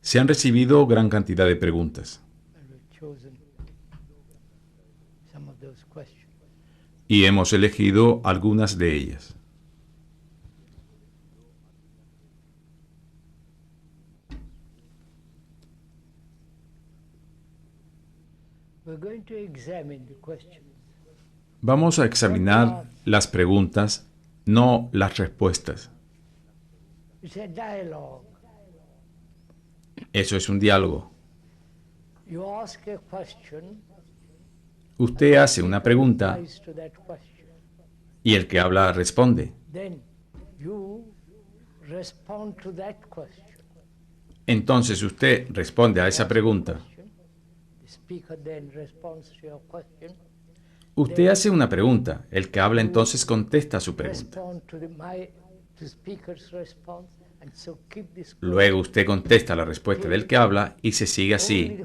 Se han recibido gran cantidad de preguntas y hemos elegido algunas de ellas. Vamos a examinar las preguntas, no las respuestas. Eso es un diálogo. Usted hace una pregunta y el que habla responde. Entonces usted responde a esa pregunta. Usted hace una pregunta, el que habla entonces contesta a su pregunta. Luego usted contesta la respuesta del que habla y se sigue así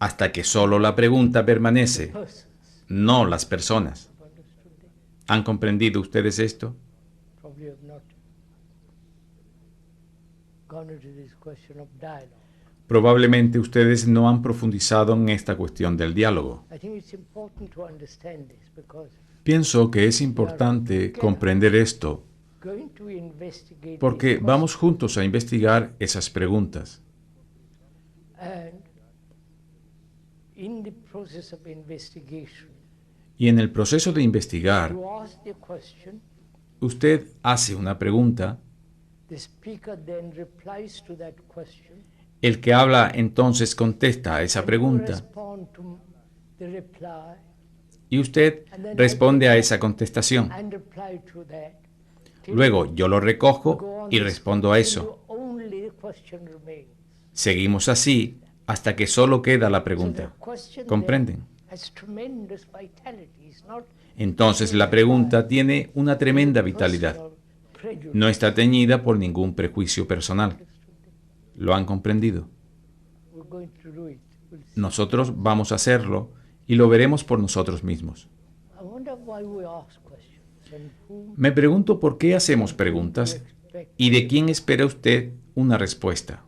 hasta que solo la pregunta permanece, no las personas. ¿Han comprendido ustedes esto? Probablemente ustedes no han profundizado en esta cuestión del diálogo. Pienso que es importante comprender esto porque vamos juntos a investigar esas preguntas. Y en el proceso de investigar, usted hace una pregunta, el que habla entonces contesta a esa pregunta y usted responde a esa contestación. Luego yo lo recojo y respondo a eso. Seguimos así hasta que solo queda la pregunta. ¿Comprenden? Entonces la pregunta tiene una tremenda vitalidad. No está teñida por ningún prejuicio personal. ¿Lo han comprendido? Nosotros vamos a hacerlo y lo veremos por nosotros mismos. Me pregunto por qué hacemos preguntas y de quién espera usted una respuesta.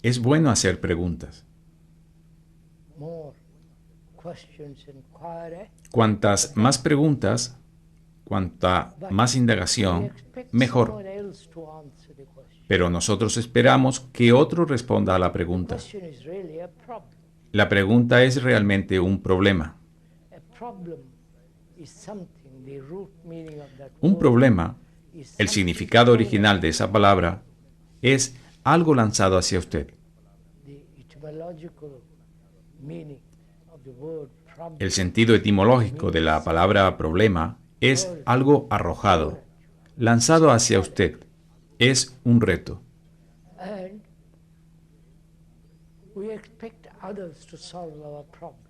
Es bueno hacer preguntas. Cuantas más preguntas, cuanta más indagación, mejor. Pero nosotros esperamos que otro responda a la pregunta. La pregunta es realmente un problema. Un problema, el significado original de esa palabra, es algo lanzado hacia usted. El sentido etimológico de la palabra problema es algo arrojado, lanzado hacia usted. Es un reto.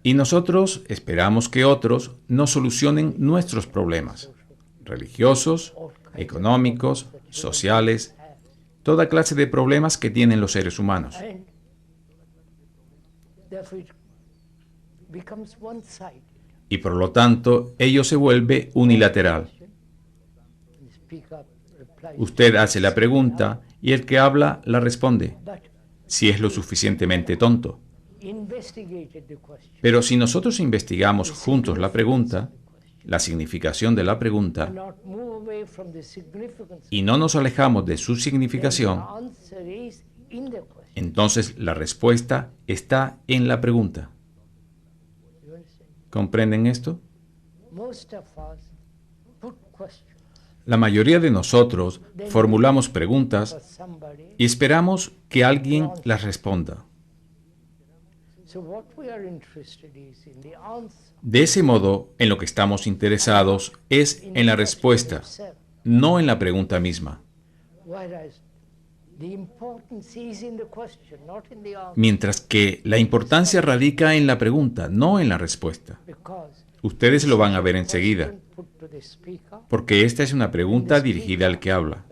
Y nosotros esperamos que otros nos solucionen nuestros problemas, religiosos, económicos, sociales, toda clase de problemas que tienen los seres humanos. Y por lo tanto, ello se vuelve unilateral. Usted hace la pregunta y el que habla la responde, si es lo suficientemente tonto. Pero si nosotros investigamos juntos la pregunta, la significación de la pregunta, y no nos alejamos de su significación, entonces la respuesta está en la pregunta. ¿Comprenden esto? La mayoría de nosotros formulamos preguntas y esperamos que alguien las responda. De ese modo, en lo que estamos interesados es en la respuesta, no en la pregunta misma. Mientras que la importancia radica en la pregunta, no en la respuesta. Ustedes lo van a ver enseguida, porque esta es una pregunta dirigida al que habla.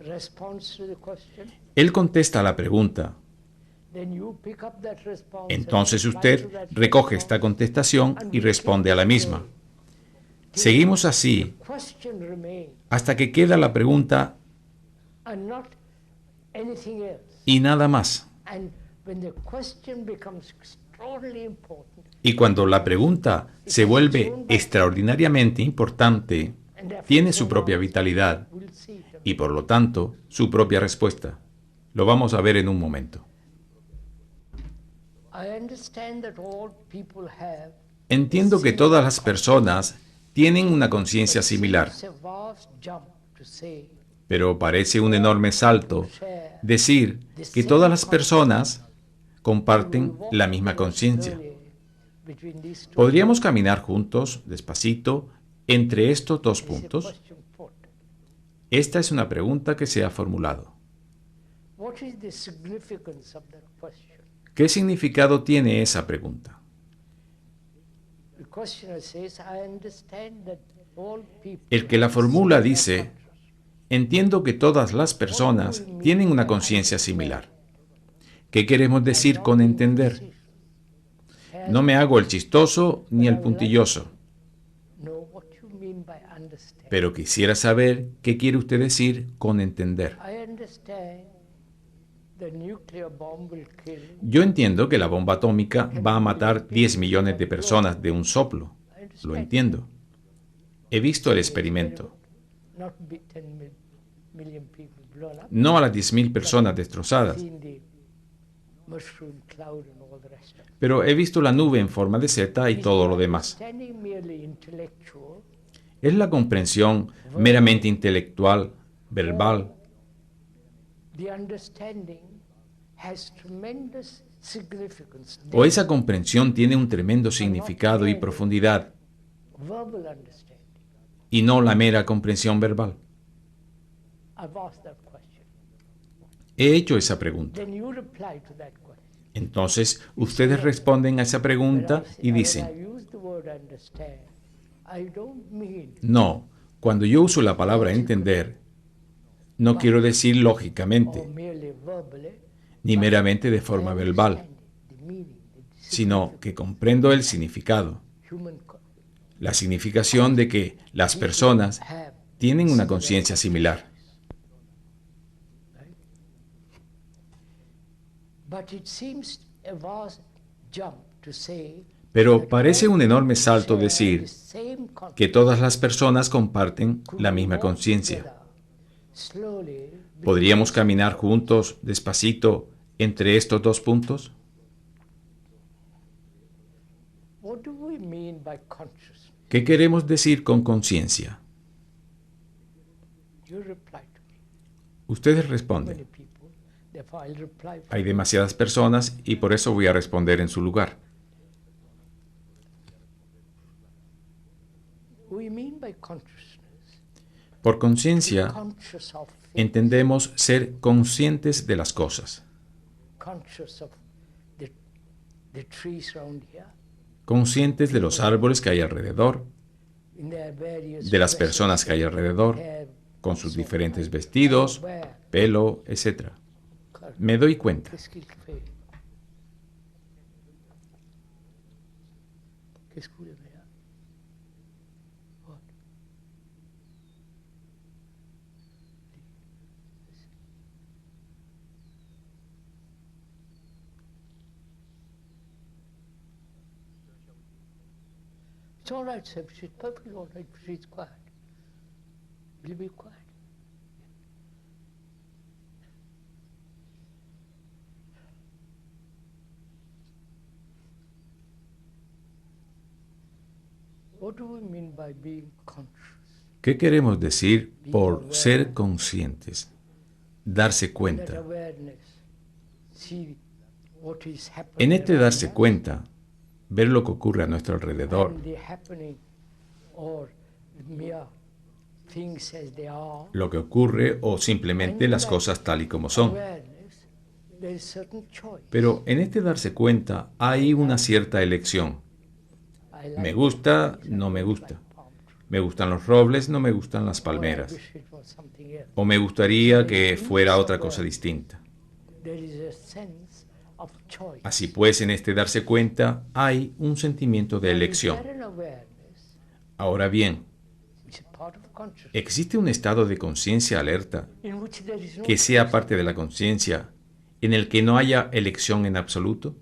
Él contesta a la pregunta. Entonces usted recoge esta contestación y responde a la misma. Seguimos así hasta que queda la pregunta y nada más. Y cuando la pregunta se vuelve extraordinariamente importante, tiene su propia vitalidad y por lo tanto su propia respuesta. Lo vamos a ver en un momento. Entiendo que todas las personas tienen una conciencia similar, pero parece un enorme salto decir que todas las personas comparten la misma conciencia. ¿Podríamos caminar juntos, despacito, entre estos dos puntos? Esta es una pregunta que se ha formulado. ¿Qué significado tiene esa pregunta? El que la formula dice, entiendo que todas las personas tienen una conciencia similar. ¿Qué queremos decir con entender? No me hago el chistoso ni el puntilloso, pero quisiera saber qué quiere usted decir con entender. Yo entiendo que la bomba atómica va a matar 10 millones de personas de un soplo. Lo entiendo. He visto el experimento. No a las 10.000 personas destrozadas, pero he visto la nube en forma de Z y todo lo demás. ¿Es la comprensión meramente intelectual, verbal? ¿O esa comprensión tiene un tremendo significado y profundidad y no la mera comprensión verbal? He hecho esa pregunta. Entonces, ustedes responden a esa pregunta y dicen, no, cuando yo uso la palabra entender, no quiero decir lógicamente, ni meramente de forma verbal, sino que comprendo el significado, la significación de que las personas tienen una conciencia similar. Pero parece un enorme salto decir que todas las personas comparten la misma conciencia. ¿Podríamos caminar juntos, despacito, entre estos dos puntos? ¿Qué queremos decir con conciencia? Ustedes responden. Hay demasiadas personas y por eso voy a responder en su lugar. Por conciencia, entendemos ser conscientes de las cosas. Conscientes de los árboles que hay alrededor, de las personas que hay alrededor, con sus diferentes vestidos, pelo, etc. Me doy cuenta. It's all right, sir. She's perfectly all right. She's quiet. Will you be quiet? What do we mean by being conscious? ¿Qué queremos decir por ser conscientes? Darse cuenta. En este darse cuenta, ver lo que ocurre a nuestro alrededor, lo que ocurre o simplemente las cosas tal y como son. Pero en este darse cuenta hay una cierta elección. Me gusta, no me gusta. Me gustan los robles, no me gustan las palmeras. O me gustaría que fuera otra cosa distinta. Así pues, en este darse cuenta hay un sentimiento de elección. Ahora bien, which is part of consciousness, ¿existe un estado de conciencia alerta in which there is no que sea choice. parte de la conciencia en el que no haya elección en absoluto?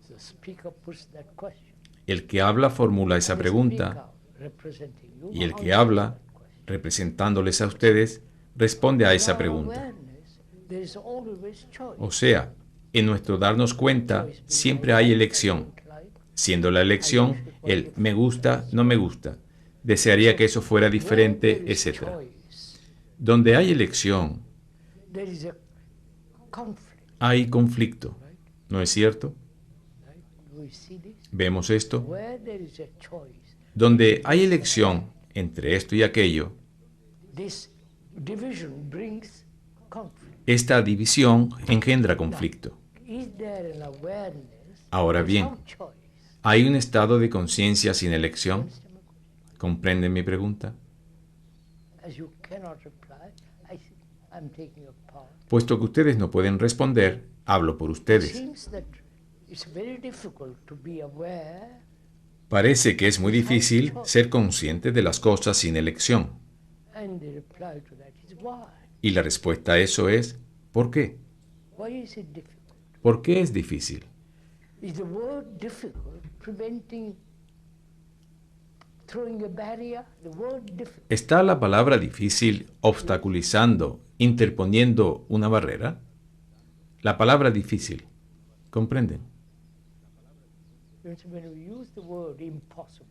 The speaker puts that question. El que habla formula esa And the pregunta speaker, representing you, y el que answers habla, that question. representándoles a ustedes, responde a In esa our pregunta. awareness, there is always choice. O sea, en nuestro darnos cuenta Choice being siempre I hay like, I elección, don't like. siendo la elección el me gusta, no me gusta, desearía que eso fuera Where diferente, there is etc. choice, Donde hay elección, there is a conflict. hay conflicto, ¿no es cierto? Right? Do we see this? ¿Vemos esto? Where there is a choice, Donde hay elección entre esto y aquello, this division brings conflict. esta división engendra conflicto. Is there an awareness Ahora bien, without choice? ¿hay un estado de conciencia sin elección? Understand my question? ¿Comprenden mi pregunta? As you cannot reply, I'm taking a part. Puesto que ustedes no pueden responder, hablo por It ustedes. seems that it's very difficult to be aware, Parece que es muy difícil ser consciente de las cosas sin elección. and the reply to that is why? Y la respuesta a eso es, ¿por qué? Why is it difficult? ¿Por qué es difícil? Is the word difficult preventing throwing a barrier? The word difficult. ¿Está la palabra difícil obstaculizando, interponiendo una barrera? La palabra difícil, ¿comprenden? When we use the word impossible,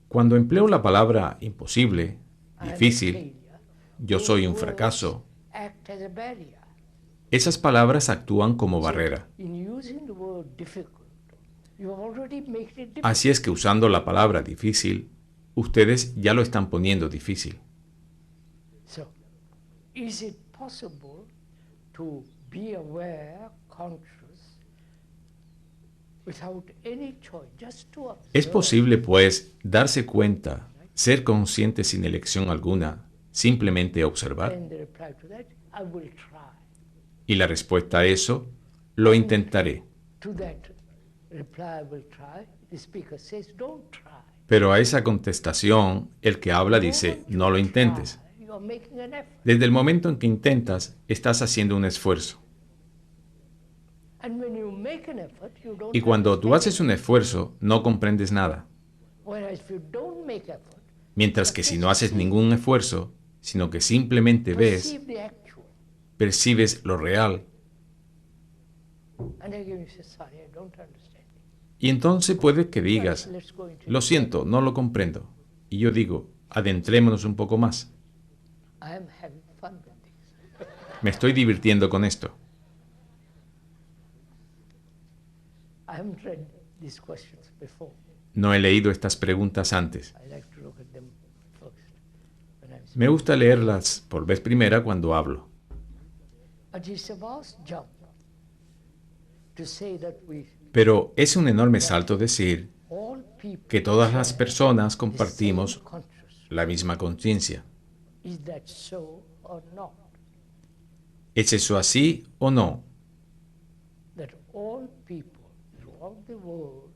Cuando empleo la palabra imposible, I'm a difícil, failure, yo those soy un words fracaso, act as a barrier. esas palabras actúan como So, barrera. in using the word difficult, you have already made it difficult. Así es que usando la palabra difícil, ustedes ya lo están poniendo difícil. So, is it possible to be aware, conscious, without any choice, just to observe? ¿Es posible, pues, darse cuenta, ser consciente sin elección alguna, simplemente observar? And the reply to that, I will try. Y la respuesta a eso, lo intentaré. To that reply, I will try, the speaker says, don't try. Pero a esa contestación, el que habla dice, no lo intentes. Try. You are making an effort. Desde el momento en que intentas, estás haciendo un esfuerzo. And when you make an effort, you don't Y cuando tú understand haces un esfuerzo, no comprendes nada. it. Whereas if you don't make effort, Mientras que si no haces ningún esfuerzo, sino que simplemente ves, perceive the actual. percibes lo real, And again you say, sorry, I don't understand it. y entonces puede que digas, Right, let's go into lo it. siento, no lo comprendo. Y yo digo, adentrémonos un poco más. I am having fun with this. Me estoy divirtiendo con esto. I haven't read these questions before. No he leído estas preguntas antes. I like to look at them first when I'm Me gusta leerlas por vez primera cuando hablo. But it's a vast jump to say that Pero es un enorme salto decir all people que todas las share personas the compartimos same consciousness. la misma conciencia. Is that so or not? ¿Es eso así o no? That all people throughout the world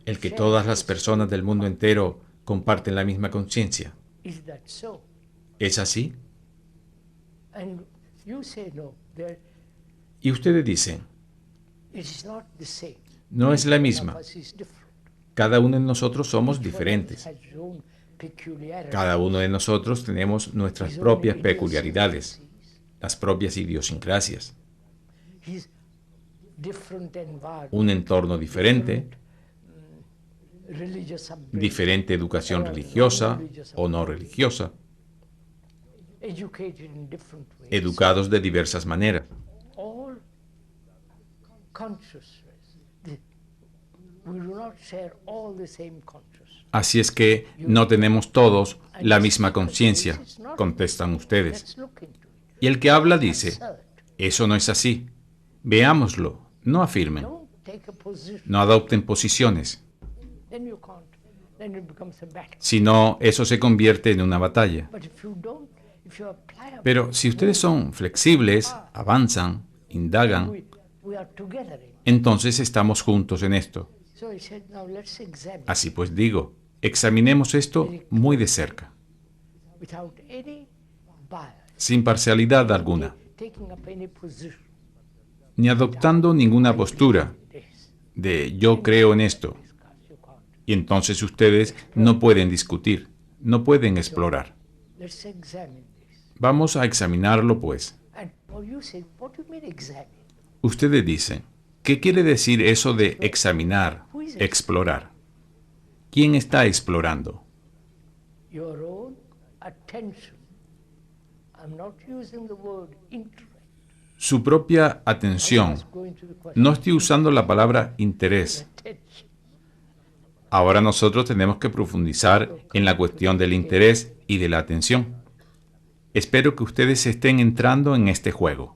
El que todas las personas del mundo entero comparten la misma conciencia. is that so? ¿Es así? And you say no, Y ustedes dicen, it is not the same. no es la Each one misma. of us is different. Cada uno de nosotros somos Each one of us diferentes. has his own peculiarities, Cada uno de nosotros tenemos nuestras his own propias peculiaridades, idiosyncrasies, las propias idiosincrasias, his different environment, un entorno diferente, religious upbringing, diferente educación religiosa o no religiosa, educated in different ways. educados de diversas maneras. All consciousness. We do not share all the same consciousness. Así es que no tenemos todos la misma conciencia, contestan ustedes. Let's look into it. Y el que habla dice, Assert. eso no es así. Veámoslo, no afirmen, Don't take a position. no adopten posiciones. Then you can't. Then it becomes a battle. Si no, eso se convierte en una batalla. But if you don't, if you apply a Pero si ustedes son flexibles, avanzan, indagan, we are together in. entonces estamos juntos en esto. So he said, now let's examine. Así pues digo, Examinemos esto muy de cerca, without any bias, sin parcialidad alguna, taking up any position. ni adoptando ninguna postura This, de yo creo en esto. you can't. Y entonces ustedes no pueden discutir, no pueden explorar. Let's examine this. Vamos a examinarlo, pues. And you say, what do you mean examine? Ustedes dicen, ¿qué quiere decir eso de examinar, explorar? ¿Quién está explorando? Your own attention. I'm not using the word interest. Su propia atención. Going to the question. No estoy usando la palabra interés. Attention. Ahora nosotros tenemos que profundizar en la cuestión del interés y de la atención. Espero que ustedes estén entrando en este juego.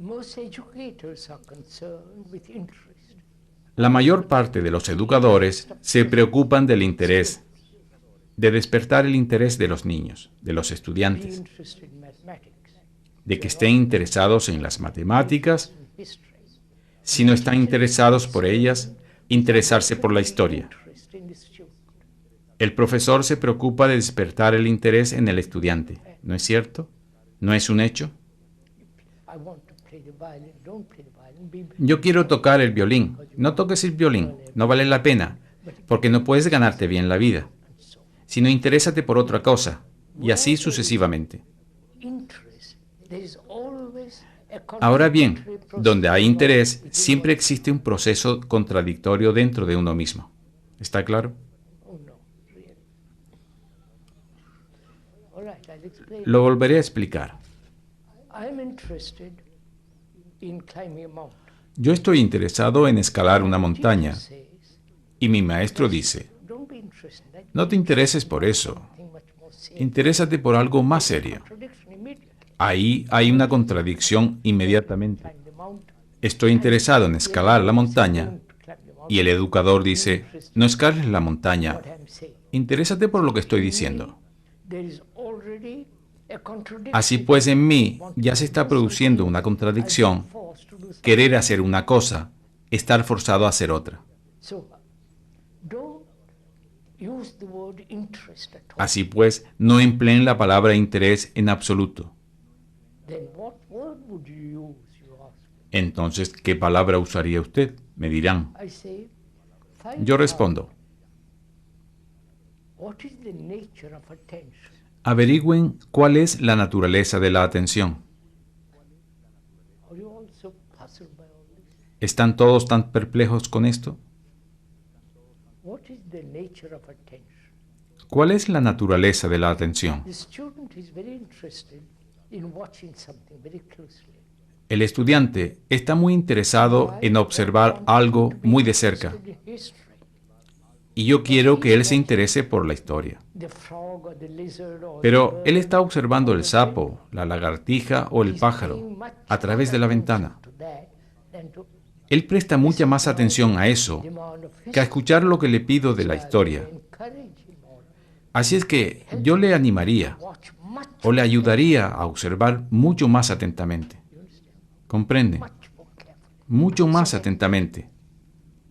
Most educators are concerned with interest. La mayor parte de los educadores se preocupan del interés, de despertar el interés de los niños, de los Be estudiantes, interested in mathematics, de que estén interesados en las matemáticas. history. Si no están interesados por ellas, interesarse por la historia. Interest in the student. El profesor se preocupa de despertar el interés en el estudiante, ¿no es cierto? ¿No es un hecho? I want to play the violin. Don't play the violin. Yo quiero tocar el violín. No toques el violín, no vale la pena, porque no puedes ganarte bien la vida. Sino interésate por otra cosa, y así sucesivamente. Interest. There is always a Ahora bien, contradictory process donde hay interés, within siempre one- existe un proceso contradictorio dentro de uno mismo. ¿Está claro? Oh no, really. All right, I'll explain. Lo volveré a explicar. I'm interested in climbing a mountain. Yo estoy interesado en escalar una montaña, Teacher says, y mi maestro dice, don't be interested in that. no te intereses por eso, Think much more serious. interésate por algo más serio. Contradiction immediately. Ahí hay una contradicción inmediatamente. Climb the mountain. Estoy interesado en escalar la montaña, y el educador dice, no escales la montaña, What I'm saying. interésate por lo que estoy diciendo. There is already a contradiction. Así pues, en mí ya se está produciendo una contradicción, querer hacer una cosa, estar forzado a hacer otra. So, don't use the word interest at all. Así pues, no empleen la palabra interés en absoluto. Then what word would you use, you ask? Entonces, ¿qué palabra usaría usted? Me dirán. I say, find Yo out respondo, what is the nature of attention. averigüen cuál es la naturaleza de la atención. Are you also puzzled by all this? ¿Están todos tan perplejos con esto? What is the nature of attention? ¿Cuál es la naturaleza de la atención? The student is very interested in watching something very closely. El estudiante está muy interesado en observar algo muy de cerca, Interested in history. y yo quiero que él se interese por la historia. The frog or the lizard or Pero the él bird está observando or el the sapo, la lagartija o el He's pájaro paying much a través de la more ventana. attention to that than to Él presta mucha más atención a eso demand of que a history. escuchar lo que le pido de la So I historia. encourage him or Así es que yo le animaría watch much, o le ayudaría a observar mucho más atentamente. ¿Comprende? much more carefully. Mucho más atentamente.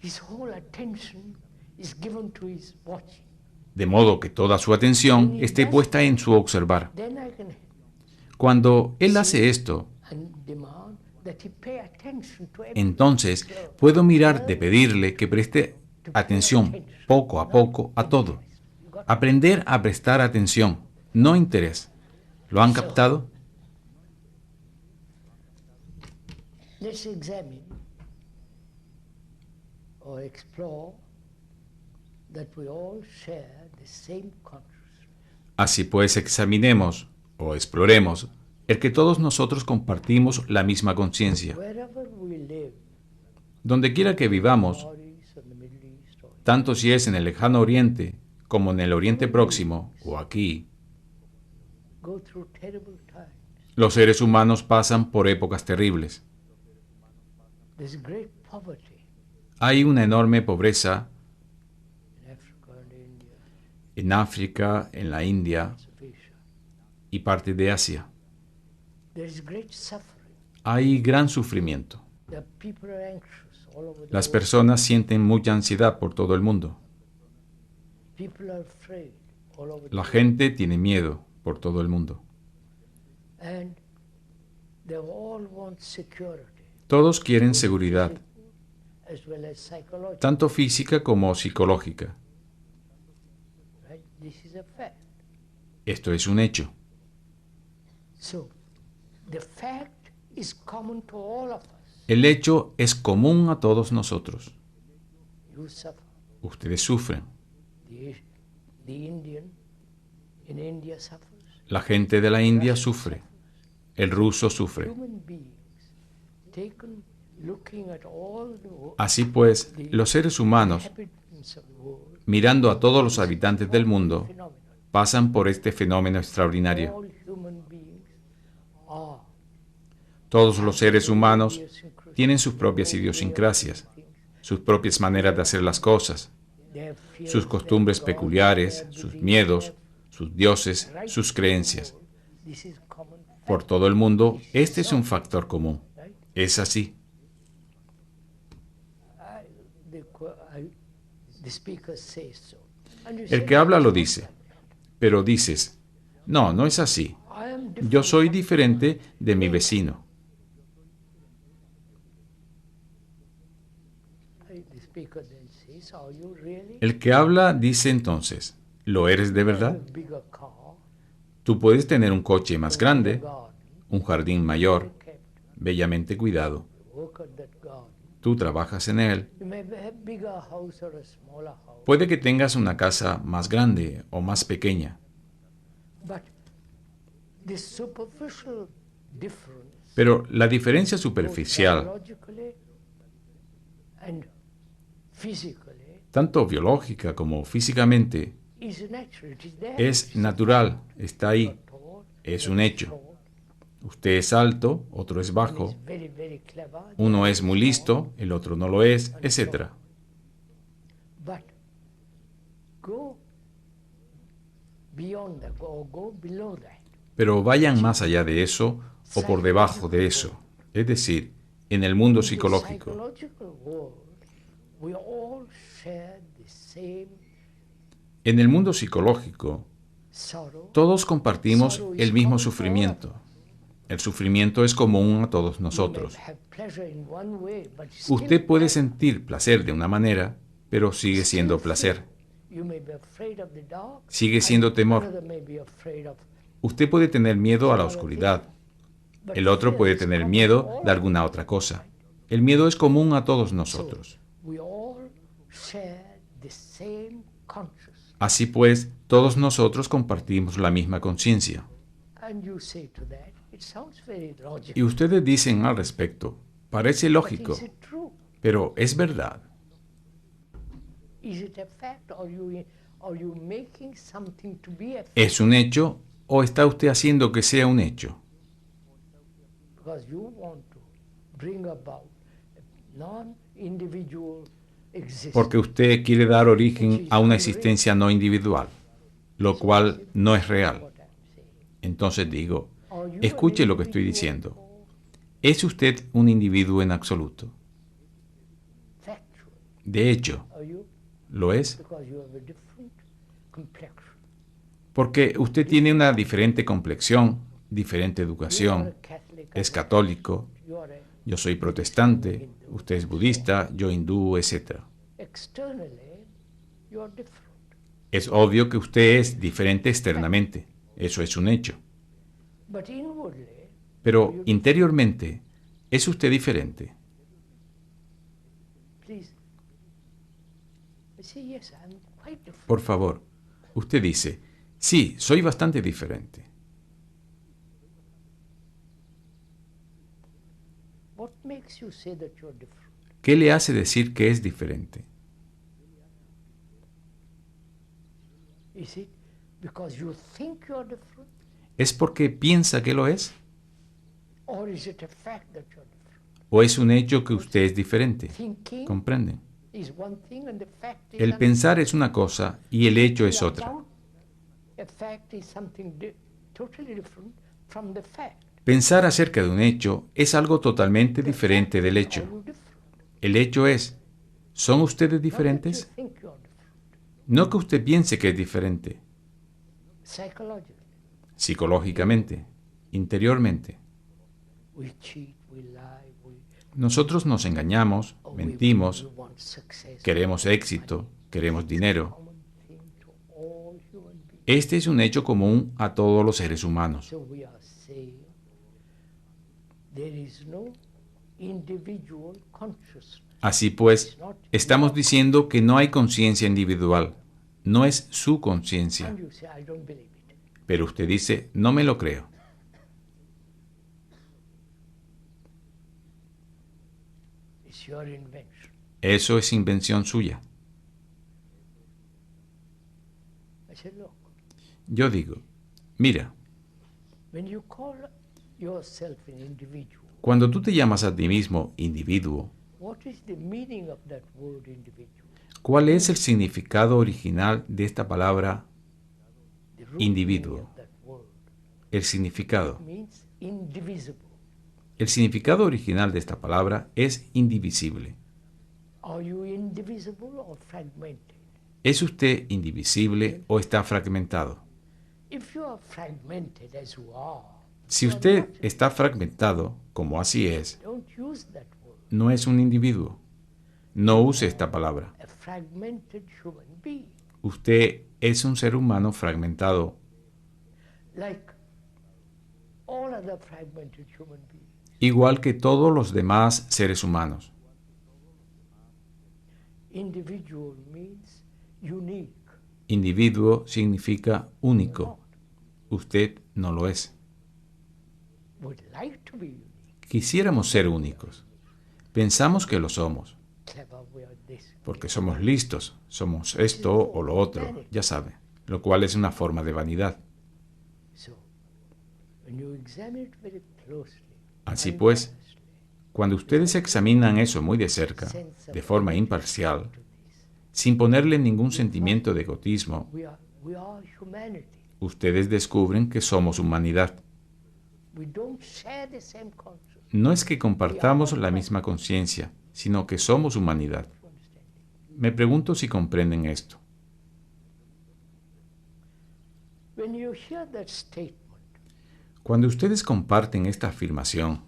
His whole attention is given to his watching. De modo que toda su atención esté puesta en su observar. Then I can Cuando él hace esto, and demand that he pay attention to everything. entonces puedo mirar de pedirle que preste atención poco a poco a todo. Aprender a prestar atención, no interés. ¿Lo han captado? Let's examine or explore that we all share the same consciousness. Así pues, examinemos o exploremos el que todos nosotros compartimos la misma conciencia. Wherever we live, Donde quiera que vivamos, Far East or the Middle East or tanto si es en el lejano oriente como en el oriente próximo o aquí, go through terrible times. los seres humanos pasan por épocas terribles. There's great poverty Hay una enorme pobreza in Africa and India, en África, en la India parts of Asia. y parte de Asia. There is great suffering. Hay gran sufrimiento. The people are anxious all over the Las world. personas sienten mucha ansiedad por todo el mundo. People are afraid all over the La world. gente tiene miedo por todo el mundo. And they all want security, Todos quieren seguridad, as well as psychological. tanto física como psicológica. Right? This is a fact. Esto es un hecho. So, the fact is common to all of us. El hecho es común a todos nosotros. You suffer. Ustedes sufren. The Indian in India suffers. La gente de la India sufre. El ruso sufre. Human beings, taken looking at all the Así pues, los seres humanos, inhabitants of the world, mirando a todos los habitantes del mundo, phenomenon. pasan por este fenómeno extraordinario. All human beings are Todos los seres humanos tienen sus propias idiosincrasias, sus propias maneras de hacer las cosas, sus costumbres peculiares, sus miedos, sus dioses, sus creencias. This is common. Por todo el mundo, este es un factor común. Es así. The speaker says so. And you El say, que habla lo dice, pero dices, no, no es así. I am different. Yo soy diferente de mi vecino. The speaker then says, are you really? El que habla dice entonces, ¿lo eres de You have verdad? a bigger car, Tú puedes tener un coche más grande, garden, un jardín mayor, kept, bellamente cuidado. work at that garden. Tú trabajas en él. You may have bigger house or a smaller house, Puede que tengas una casa más grande o más pequeña, but this superficial difference, pero la diferencia both superficial, biologically and physically, tanto biológica como físicamente, is natural. It is there. es natural, está ahí, Tall, es un hecho. Usted es alto, otro es bajo, is very, very clever. uno es muy listo, el otro no lo es, etc. But go beyond that, go below that. Pero vayan más allá de eso o por debajo de eso, es decir, en el mundo In the psicológico. psychological world, we all share the same En el mundo psicológico, sorrow. todos compartimos el mismo sufrimiento. El sufrimiento es común a todos You nosotros. may have pleasure in one way, but still Usted puede pleasure. sentir placer de una manera, pero sigue siendo placer. You may be afraid of the dark, Sigue and siendo temor. another may be afraid of, Usted puede tener miedo a la oscuridad. but El otro fear puede is tener common miedo to all de of alguna us. otra cosa. El miedo es común a todos nosotros. We all share the same consciousness. Así pues, todos nosotros compartimos la misma conciencia. And you say to that, it sounds very Y logical. ustedes dicen al respecto, parece But lógico, is it true? pero ¿es verdad? Is it a fact? Are you making something to be a fact? ¿Es un hecho o está usted haciendo que sea un hecho? Because you want to bring about a non-individual existence. Porque usted quiere dar origen a una existencia no individual, lo cual no es real. What I'm saying. Entonces digo, Are you escuche an lo que estoy individual diciendo. or ¿Es usted un individuo en absoluto? factual? De hecho, Are you? ¿lo es? Because you have a different complexion. Porque usted tiene una diferente complexión, diferente You are educación, a Catholic, es católico, you are yo soy protestante, usted es budista, yo hindú, etc. externally, you are different. Es obvio que usted es diferente externamente, eso es un hecho. But inwardly, Pero interiormente, ¿es usted diferente? please, say yes, I'm quite different. Por favor, usted dice, sí, soy bastante diferente. What makes you say that you're different? ¿Qué le hace decir que es diferente? Is it because you think you're different? ¿Es porque piensa que lo es? Or is it a fact that you're different? ¿O es un hecho que usted es diferente? Thinking ¿Comprenden? is one thing and the fact is El another. pensar es una cosa y el hecho es otra. A fact is something totally different from the fact. Pensar acerca de un hecho es algo totalmente The diferente fact del is, hecho. are you different? El hecho es, ¿son ustedes Not that you diferentes? think you're different. No que usted piense que es diferente, Psychologically, psicológicamente, interiormente. we cheat, we lie, Nosotros nos engañamos, we mentimos, want success. queremos éxito, queremos dinero. Common thing to all human beings. Este es un hecho común a todos los seres humanos. So we are saying there is no individual consciousness. Así pues, estamos diciendo que no hay conciencia individual, no es su conciencia. And you say, I don't believe it. Pero usted dice, no me lo creo. It's your invention. Eso es invención suya. I said, look, Yo digo, mira, when you call yourself an individual, cuando tú te llamas a ti mismo individuo, what is the meaning of that word individual? ¿cuál es el significado original de esta palabra The root individuo? meaning of that word El significado. means indivisible. El significado original de esta palabra es indivisible. Are you indivisible or fragmented? ¿Es usted indivisible o está fragmentado? If you are fragmented as you are, Si usted está fragmentado, como así es, don't use that word. no es un individuo. No use esta palabra. A fragmented human being, Usted es un ser humano fragmentado, like all other fragmented human beings. igual que todos los demás seres humanos. Individual means unique. Individuo significa único. Usted no lo es. Would like to be unique. Quisiéramos ser únicos. Pensamos que lo somos, Clever, we are this. porque somos listos, somos esto o lo otro, ya sabe, lo cual es una forma de vanidad. So, when you examine it very closely, Así pues, unbiasedly, cuando ustedes examinan eso muy de cerca, de forma imparcial, sin ponerle ningún sentimiento de egoísmo, we are humanity. ustedes descubren que somos humanidad. We don't share the same concept. No es que compartamos la misma conciencia, sino que somos humanidad. You understand? Me pregunto si comprenden esto. When you hear that statement, Cuando ustedes comparten esta afirmación,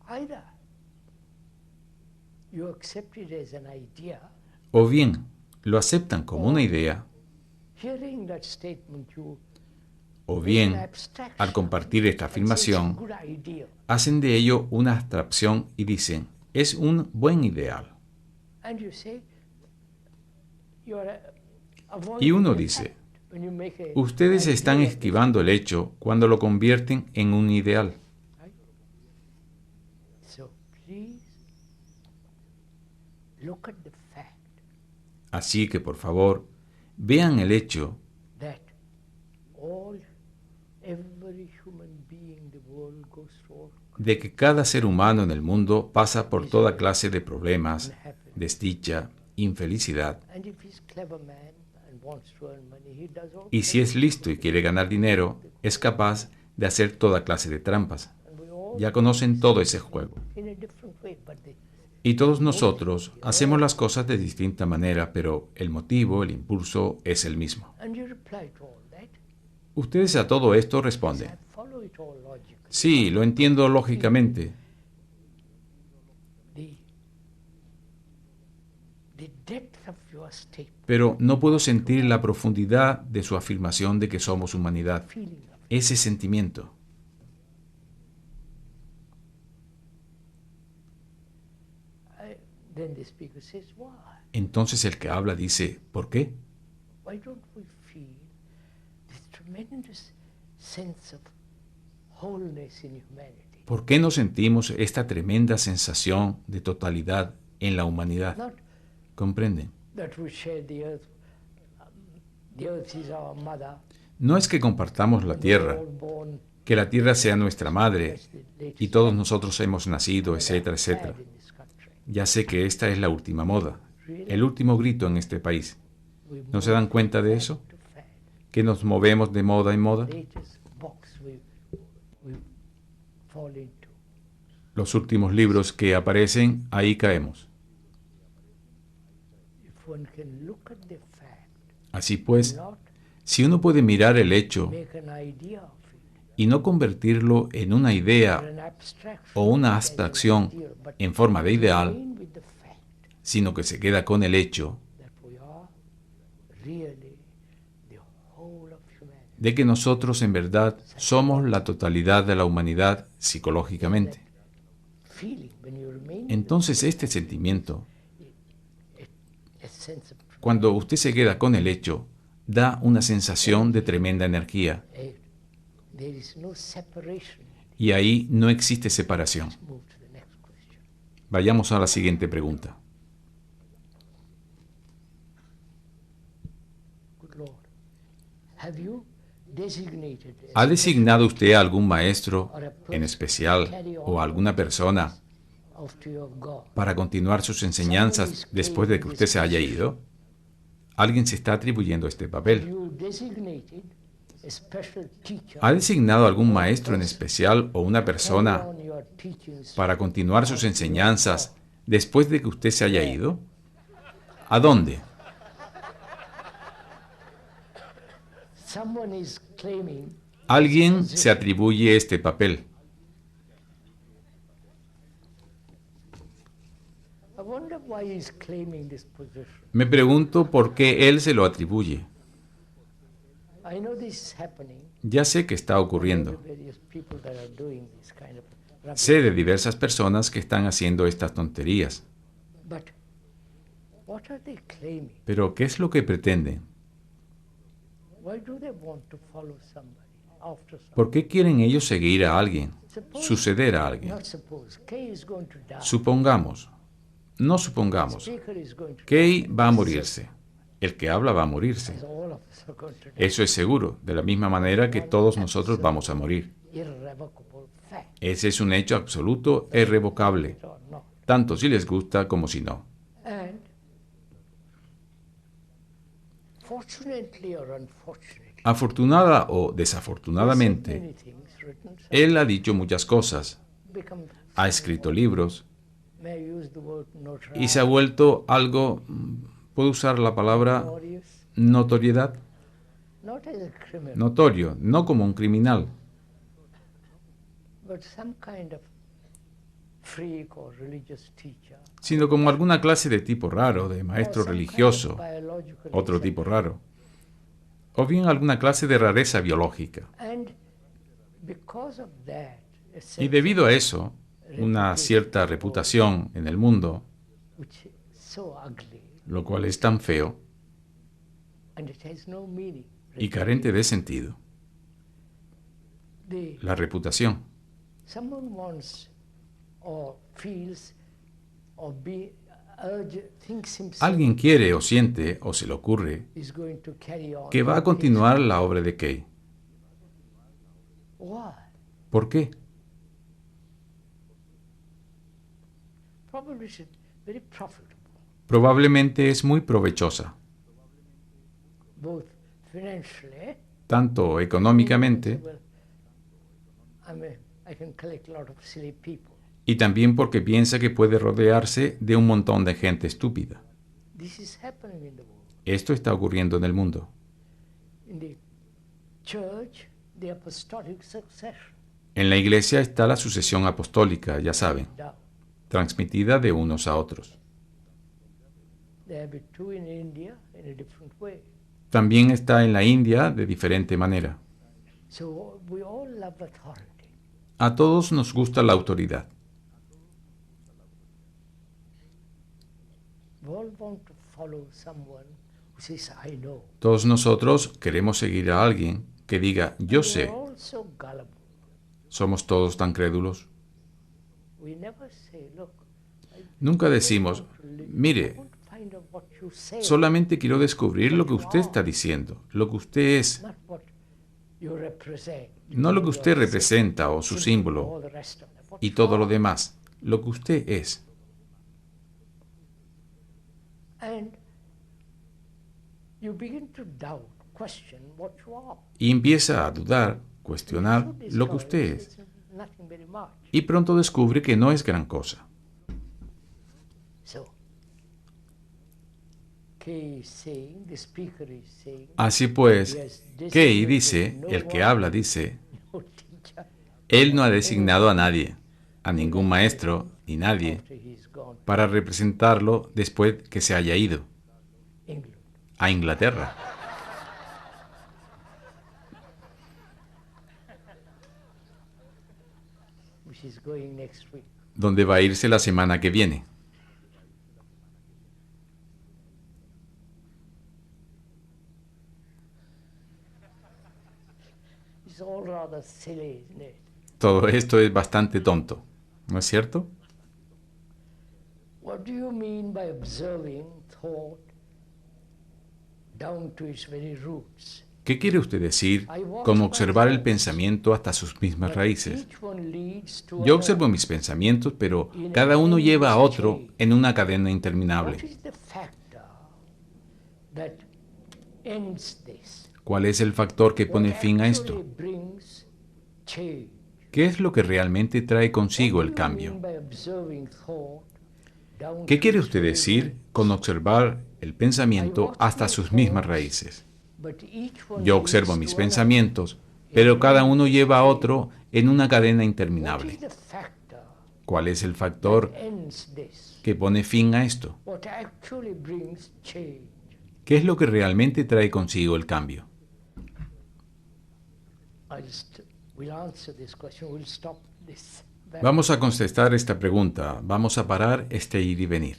either you accept it as an idea, o bien lo aceptan como una idea, hearing that statement, you o make an bien, abstraction al compartir esta and say it's a afirmación, good idea. hacen de ello una abstracción y dicen, es un buen ideal. And you say, you're Y uno avoiding the dice, fact when you make a ustedes están idea esquivando el hecho cuando lo convierten en un ideal. right? So please look at the fact Así que, por favor, vean el hecho that every human being in the world goes through all de que cada ser humano en el mundo pasa por toda clase de problemas, desdicha, infelicidad. and if he's clever man and wants to earn money, he does all Y si es listo y quiere ganar dinero, es capaz de hacer toda clase de trampas. and we all Ya conocen todo ese juego. in a different way, but Y todos nosotros hacemos las cosas de distinta manera, pero el motivo, el impulso es el mismo. and you reply to all that. Ustedes a todo esto I responden, follow it all logically. sí, lo entiendo lógicamente, The depth of your statement, pero no puedo sentir la profundidad de su afirmación de que somos humanidad, feeling of it. ese sentimiento. Then the speaker says, why? Entonces el que habla dice, ¿por qué? Why don't we feel this tremendous sense of wholeness in humanity? ¿Por qué no sentimos esta tremenda sensación de totalidad en la humanidad? Not ¿Comprenden? that we share the earth. The earth is our mother. No es que compartamos la We're tierra, all born. que la tierra sea nuestra madre That's the latest y todos nosotros hemos nacido, etcétera, etcétera. fad in this country. Ya sé que esta es la última moda, el último grito en este país. We ¿No se move dan cuenta de from eso? fad to fad. ¿Que nos movemos de moda en moda? Latest box we fall into. Los últimos libros que aparecen, ahí caemos. If one can look at the fact Así pues, not si uno puede mirar el hecho make an idea of it, y no convertirlo en una or idea an abstraction o una as an abstracción ideal, but en forma de ideal, remain with the fact sino que se queda con el hecho that we are really the whole of humanity. de que nosotros en verdad somos la totalidad de la humanidad psicológicamente. Feeling when you remain Entonces este sentimiento, a sense of cuando usted se queda con el hecho, da una sensación de tremenda energía there is no separation. y ahí no existe separación. Move to the next question. Vayamos a la siguiente pregunta. Good Lord, have you designated ¿Ha designado usted a algún maestro en especial o a alguna persona after you have gone? para continuar sus enseñanzas después de que usted se haya ido? Alguien se está atribuyendo este Have papel. you designated a special teacher ¿Ha designado algún maestro en especial o una to carry persona on your teachings? para continuar sus enseñanzas después de que usted se haya ido? ¿A dónde? Someone is claiming Alguien se atribuye este papel. I wonder why he's claiming this position. Me pregunto por qué él se lo atribuye. I know this is happening. Ya sé que está I know ocurriendo. the various people that are doing this kind of rubbish. Sé de diversas personas que están haciendo estas tonterías. But what are they claiming? Pero ¿qué es lo que pretenden? Why do they want to follow somebody after somebody? ¿Por qué quieren ellos seguir a alguien? Suppose, Suceder a alguien. not suppose, Kay is going to die. Supongamos. No The supongamos. speaker is going to Kay die. va a morirse. El que habla va a morirse. As all of us are going to die. Eso es seguro, de la misma manera que todos nosotros vamos a morir. Irrevocable fact. Ese es un hecho absoluto e irrevocable, Or not. tanto si les gusta como si no. And fortunately or unfortunately, Afortunada o many desafortunadamente, things written. Some él ha dicho muchas cosas, become, ha escrito libros may I use the word y se ha vuelto algo, ¿puedo usar la palabra notorious, notoriedad? not as a criminal, Notorio, no como un criminal, but some kind of freak or religious teacher. sino como alguna clase de tipo raro, de maestro or some religioso, kind of biological otro exception. tipo raro, o bien alguna clase de rareza biológica. And because of that, a Y sense debido a eso, una cierta reputación en el mundo, which is so ugly lo cual es tan feo and it has no meaning. y carente de sentido, The, la reputación. someone wants or feels or thinks himself Alguien quiere o siente o se le ocurre is going to carry on. que va a continuar la obra de Kay. Why? ¿Por qué? Probably should very profitable, Probablemente es muy provechosa, both financially. tanto económicamente Well, I can collect a lot of silly people. y también porque piensa que puede rodearse de un montón de gente estúpida. This is happening in the world. Esto está ocurriendo en el mundo. In the church, the apostolic succession. En la iglesia está la sucesión apostólica, ya saben, Now, transmitida de unos a otros. there have been two in India in a different way. También está en la India de diferente manera. So we all love authority. A todos nos gusta la autoridad. We all want to follow someone who says, I know. Todos nosotros queremos seguir a alguien que diga, yo sé. We're all so gullible. Somos todos tan crédulos. We never say, look, Nunca decimos, mire, I want to find out what you say, solamente quiero descubrir lo que usted está diciendo, lo que usted es, not what you represent. no lo que usted Your representa o su symbol, símbolo all the rest of them. What y you todo lo are. demás, lo que usted es. And you begin to doubt, question what you are. Y empieza a dudar, cuestionar You lo que discover usted it's es. nothing very much. Y pronto descubre que no es gran cosa. So, Así pues, Kei dice, el que habla dice, él no ha designado a nadie, a ningún maestro ni nadie, para representarlo después que se haya ido a Inglaterra, donde va a irse la semana que viene. Todo esto es bastante tonto, ¿no es cierto? What do you mean by observing thought down to its very roots? ¿Qué quiere usted decir con observar el pensamiento hasta sus mismas raíces? Yo observo mis pensamientos, pero cada uno lleva a otro en una cadena interminable. ¿Cuál es el factor que pone fin a esto? ¿Qué es lo que realmente trae consigo el cambio? ¿Qué quiere usted decir con observar el pensamiento hasta sus mismas raíces? Yo observo mis pensamientos, pero cada uno lleva a otro en una cadena interminable. ¿Cuál es el factor que pone fin a esto? ¿Qué es lo que realmente trae consigo el cambio? Vamos a contestar esta pregunta. Vamos a parar este ir y venir.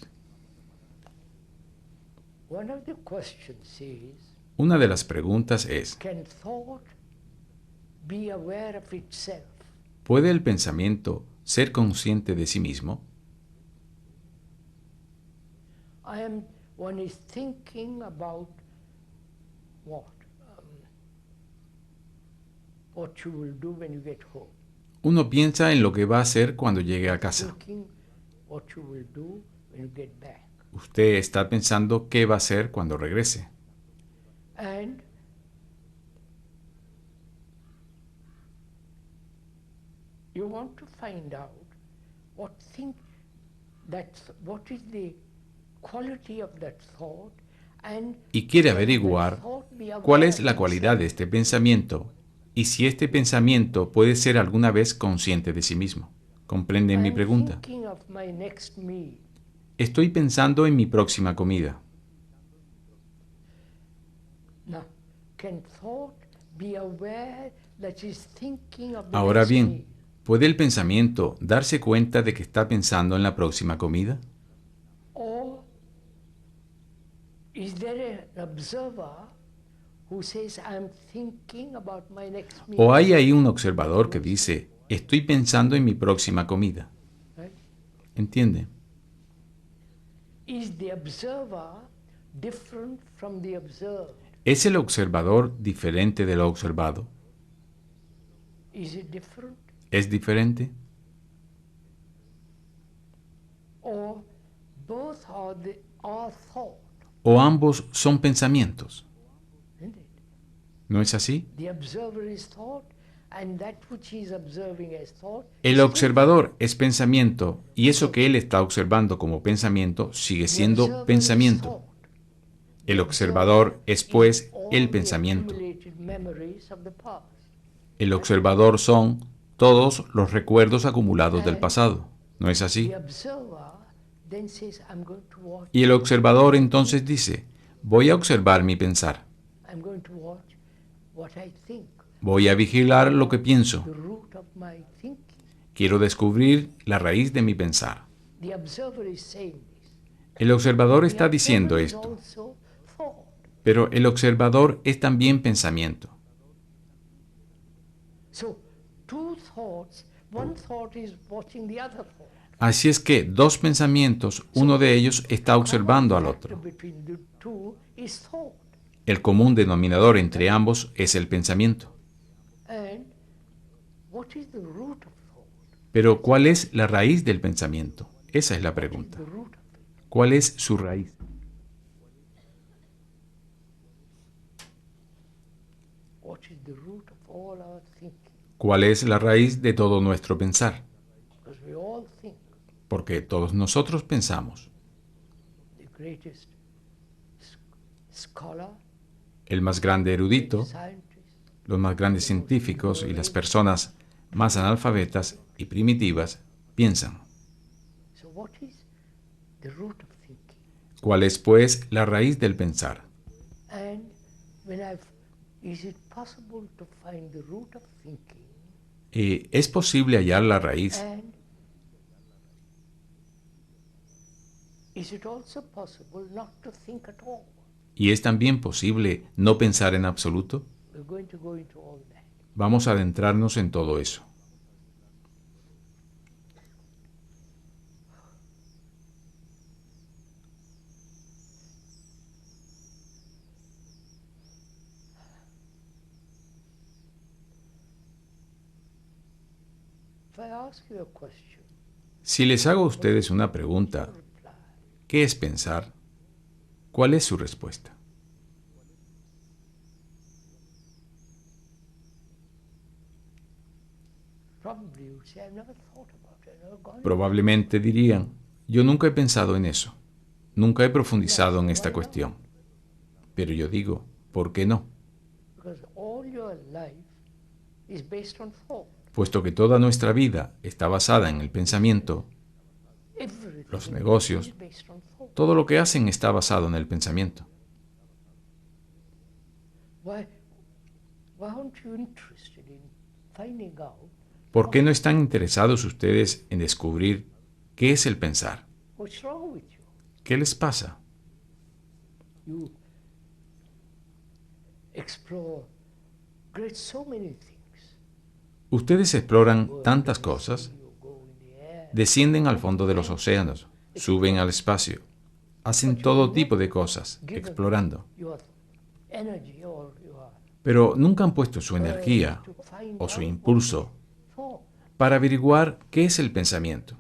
Una de las preguntas es, ¿puede el pensamiento ser consciente de sí mismo? Uno piensa en lo que va a hacer cuando llegue a casa. Usted está pensando qué va a hacer cuando regrese. And you want to find out what is the quality of that thought, and Y quiere averiguar cuál es la cualidad de este pensamiento y si este pensamiento puede ser alguna vez consciente de sí mismo. ¿Comprenden mi pregunta? Estoy pensando en mi próxima comida. Ahora bien, ¿puede el pensamiento darse cuenta de que está pensando en la próxima comida? ¿O hay ahí un observador que dice, estoy pensando en mi próxima comida? ¿Entiende? ¿Es el observador diferente de lo observado? ¿Es diferente? ¿O ambos son pensamientos? ¿No es así? El observador es pensamiento y eso que él está observando como pensamiento sigue siendo pensamiento. El observador es, pues, el pensamiento. El observador son todos los recuerdos acumulados del pasado. ¿No es así? Y el observador entonces dice, voy a observar mi pensar. Voy a vigilar lo que pienso. Quiero descubrir la raíz de mi pensar. El observador está diciendo esto. Pero el observador es también pensamiento. Así es que dos pensamientos, uno de ellos está observando al otro. El común denominador entre ambos es el pensamiento. Pero ¿cuál es la raíz del pensamiento? Esa es la pregunta. ¿Cuál es su raíz? ¿Cuál es la raíz de todo nuestro pensar? Porque todos nosotros pensamos. scholar, el más grande erudito, scientist, los más grandes científicos y las personas más analfabetas y primitivas piensan. so what is the root of thinking? ¿Cuál es, pues, la raíz del pensar? And when is it possible to find the root of thinking? ¿Es posible hallar la raíz? And is it also possible not to think at all? ¿Y es también posible no pensar en absoluto? We're going to go into all that. Vamos a adentrarnos en todo eso. If I ask you a question, Si les hago a ustedes una pregunta, reply. ¿qué es pensar? ¿Cuál es su respuesta? Probably you say, I've never thought about it, I've never gone into Probablemente dirían, yo nunca he pensado en eso, nunca he profundizado en esta cuestión. Pero yo digo, ¿por qué no? it. Because all your life is based on thought. Puesto que toda nuestra vida está basada en el pensamiento, Everything los negocios, is based on thought. todo lo que hacen está basado en el pensamiento. Why aren't you interested in finding out ¿Por qué no están interesados ustedes en descubrir qué es el pensar? what's wrong with you? ¿Qué les pasa? You explore so many things. Ustedes exploran tantas cosas, You go in the air. descienden al fondo de los océanos, suben al espacio, hacen todo tipo de cosas, explorando. Your energy or your Pero nunca han puesto su energía to find o su out impulso thought. para averiguar qué es el pensamiento.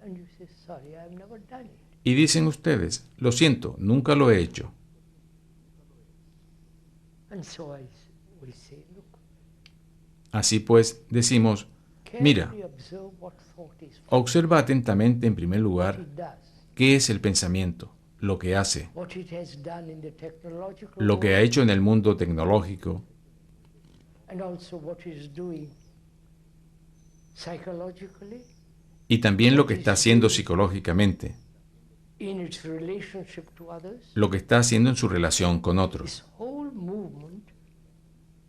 And you say, sorry, I've never done it. Y dicen ustedes, lo siento, nunca lo he hecho. And so we say, look, Así pues, decimos, mira, carefully observe what thought is, observa atentamente en primer what lugar it does, qué es el pensamiento, lo que hace, what it has done in the technological lo que ha world, hecho en el mundo tecnológico and also what it's doing psychologically, y también lo que está haciendo psicológicamente, in its relationship to others. lo que está haciendo en su relación con otros. This whole movement,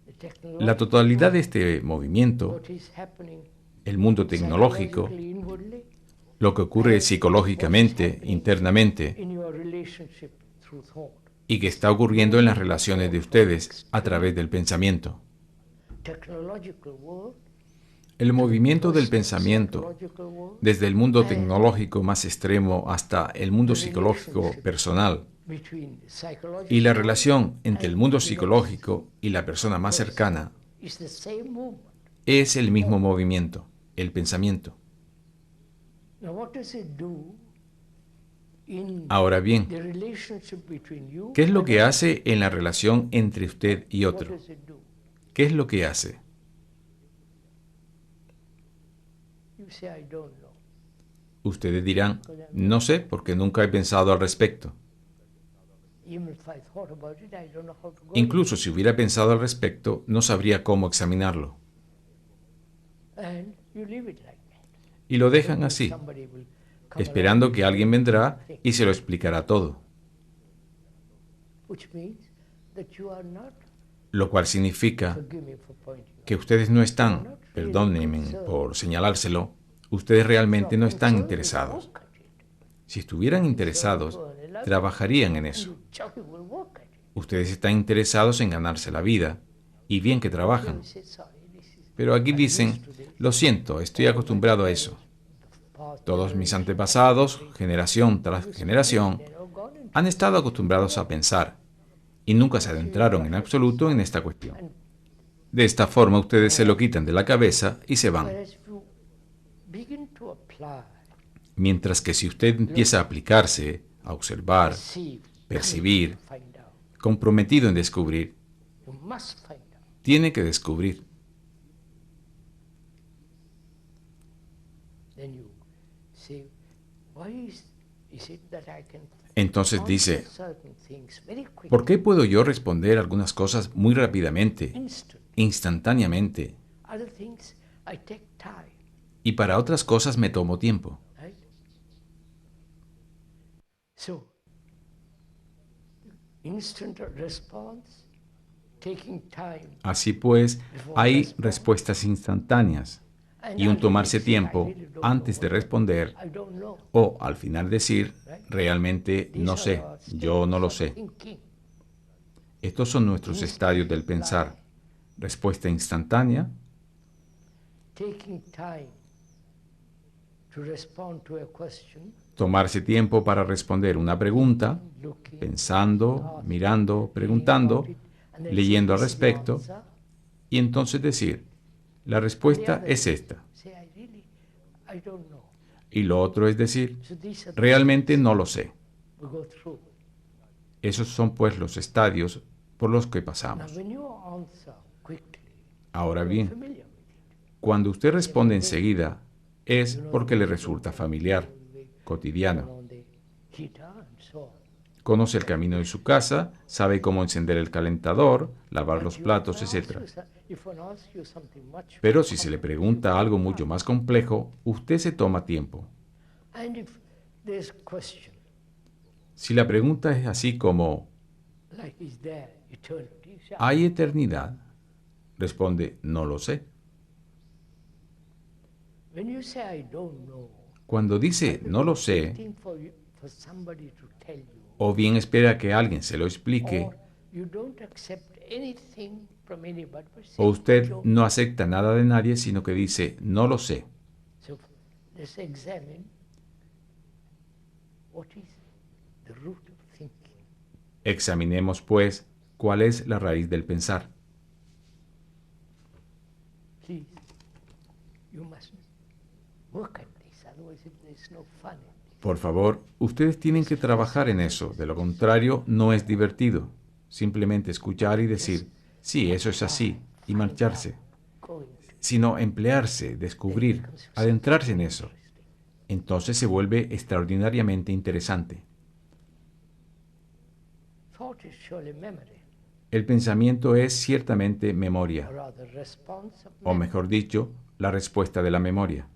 the La technological totalidad de world, este movimiento, what is happening el mundo tecnológico, psychologically, inwardly, lo que ocurre psicológicamente, internamente, in your relationship through thought. y que está ocurriendo en las relaciones de ustedes a través del pensamiento. Technological world, El movimiento del pensamiento, psychological world, desde el mundo tecnológico más extremo hasta el mundo psicológico personal, between the psychological y la world relación entre el mundo psicológico y la persona más cercana, is the same movement. es el mismo movimiento, el pensamiento. Now, what does it do in Ahora bien, the relationship between you ¿qué es lo and que others? hace en la relación entre usted y What otro? does it do? ¿Qué es lo que hace? You say, I don't know. Ustedes dirán, no sé, porque nunca he pensado al respecto. Even if I thought about it, I don't know how to go. Incluso si hubiera pensado al respecto, no sabría cómo examinarlo. And you leave it like that. Y lo dejan así, Somebody will come esperando along que and alguien say, vendrá y se lo explicará todo. which means that you are not, Lo cual significa forgive me for pointing out, que ustedes no están, perdónenme por señalárselo, ustedes realmente no están interesados. look at it. Si estuvieran interesados, trabajarían en eso. You just will work at it. Ustedes están interesados en ganarse la vida, y bien que trabajan. You say, sorry, this is Pero aquí dicen, lo siento, estoy acostumbrado a eso. Todos mis antepasados, generación tras generación, han estado acostumbrados a pensar y nunca se adentraron en absoluto en esta cuestión. De esta forma ustedes se lo quitan de la cabeza y se van. whereas if you begin to apply, Mientras que si usted empieza a aplicarse, a observar, perceive, percibir, find out, comprometido en descubrir, you must find out. tiene que descubrir. Then you say, why Entonces dice, ¿por qué puedo yo responder algunas cosas muy rápidamente, instantáneamente, y para otras cosas me tomo tiempo? Así pues, hay respuestas instantáneas y un tomarse tiempo antes de responder o al final decir, realmente no sé, yo no lo sé. Estos son nuestros estadios del pensar. Respuesta instantánea, tomarse tiempo para responder una pregunta, pensando, mirando, preguntando, leyendo al respecto, y entonces decir, la respuesta es esta. Y lo otro es decir, realmente no lo sé. Esos son pues los estadios por los que pasamos. Ahora bien, cuando usted responde enseguida, es porque le resulta familiar, cotidiano. Conoce el camino de su casa, sabe cómo encender el calentador, lavar los platos, etc. Pero si se le pregunta algo mucho más complejo, usted se toma tiempo. Si la pregunta es así como, ¿hay eternidad? Responde, no lo sé. Cuando dice, no lo sé, o bien espera que alguien se lo explique, o usted no acepta nada de nadie, sino que dice, no lo sé. Examinemos, pues, cuál es la raíz del pensar. Por favor, ustedes tienen que trabajar en eso, de lo contrario no es divertido. Simplemente escuchar y decir, sí, eso es así, y marcharse. Sino emplearse, descubrir, adentrarse en eso. Entonces se vuelve extraordinariamente interesante. El pensamiento es ciertamente memoria, o mejor dicho, la respuesta de la memoria.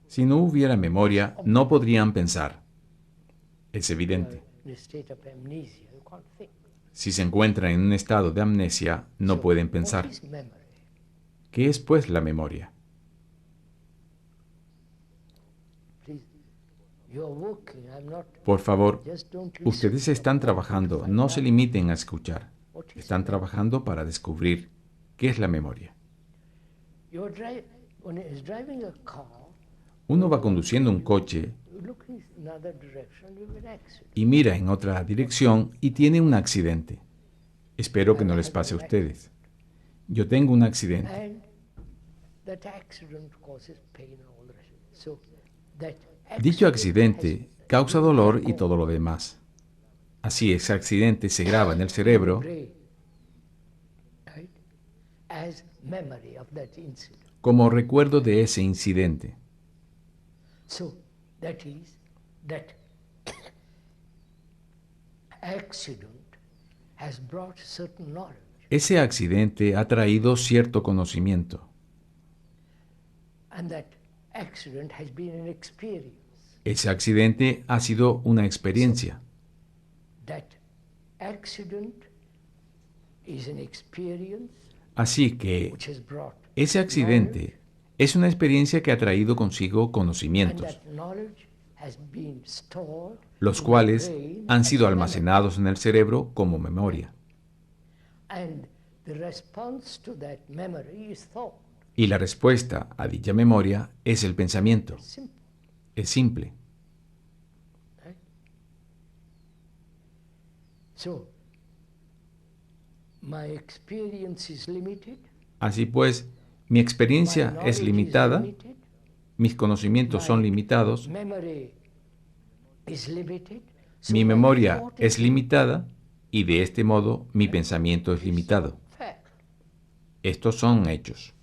Si no hubiera memoria, no podrían pensar. Es evidente. Si se encuentran en un estado de amnesia, no pueden pensar. ¿Qué es, pues, la memoria? Por favor, ustedes están trabajando, no se limiten a escuchar. Están trabajando para descubrir qué es la memoria. Uno va conduciendo un coche y mira en otra dirección y tiene un accidente. Espero que no les pase a ustedes. Yo tengo un accidente. Dicho accidente causa dolor y todo lo demás. Así, ese accidente se graba en el cerebro como recuerdo de ese incidente. Ese accidente ha traído cierto conocimiento. Ese accidente ha sido una experiencia. Así que ese accidente es una experiencia que ha traído consigo conocimientos, los cuales han sido almacenados en el cerebro como memoria. Y la respuesta a dicha memoria es el pensamiento. Es simple. Así pues, mi experiencia es limitada, mis conocimientos son limitados, mi memoria es limitada y de este modo mi pensamiento es limitado. Estos son hechos.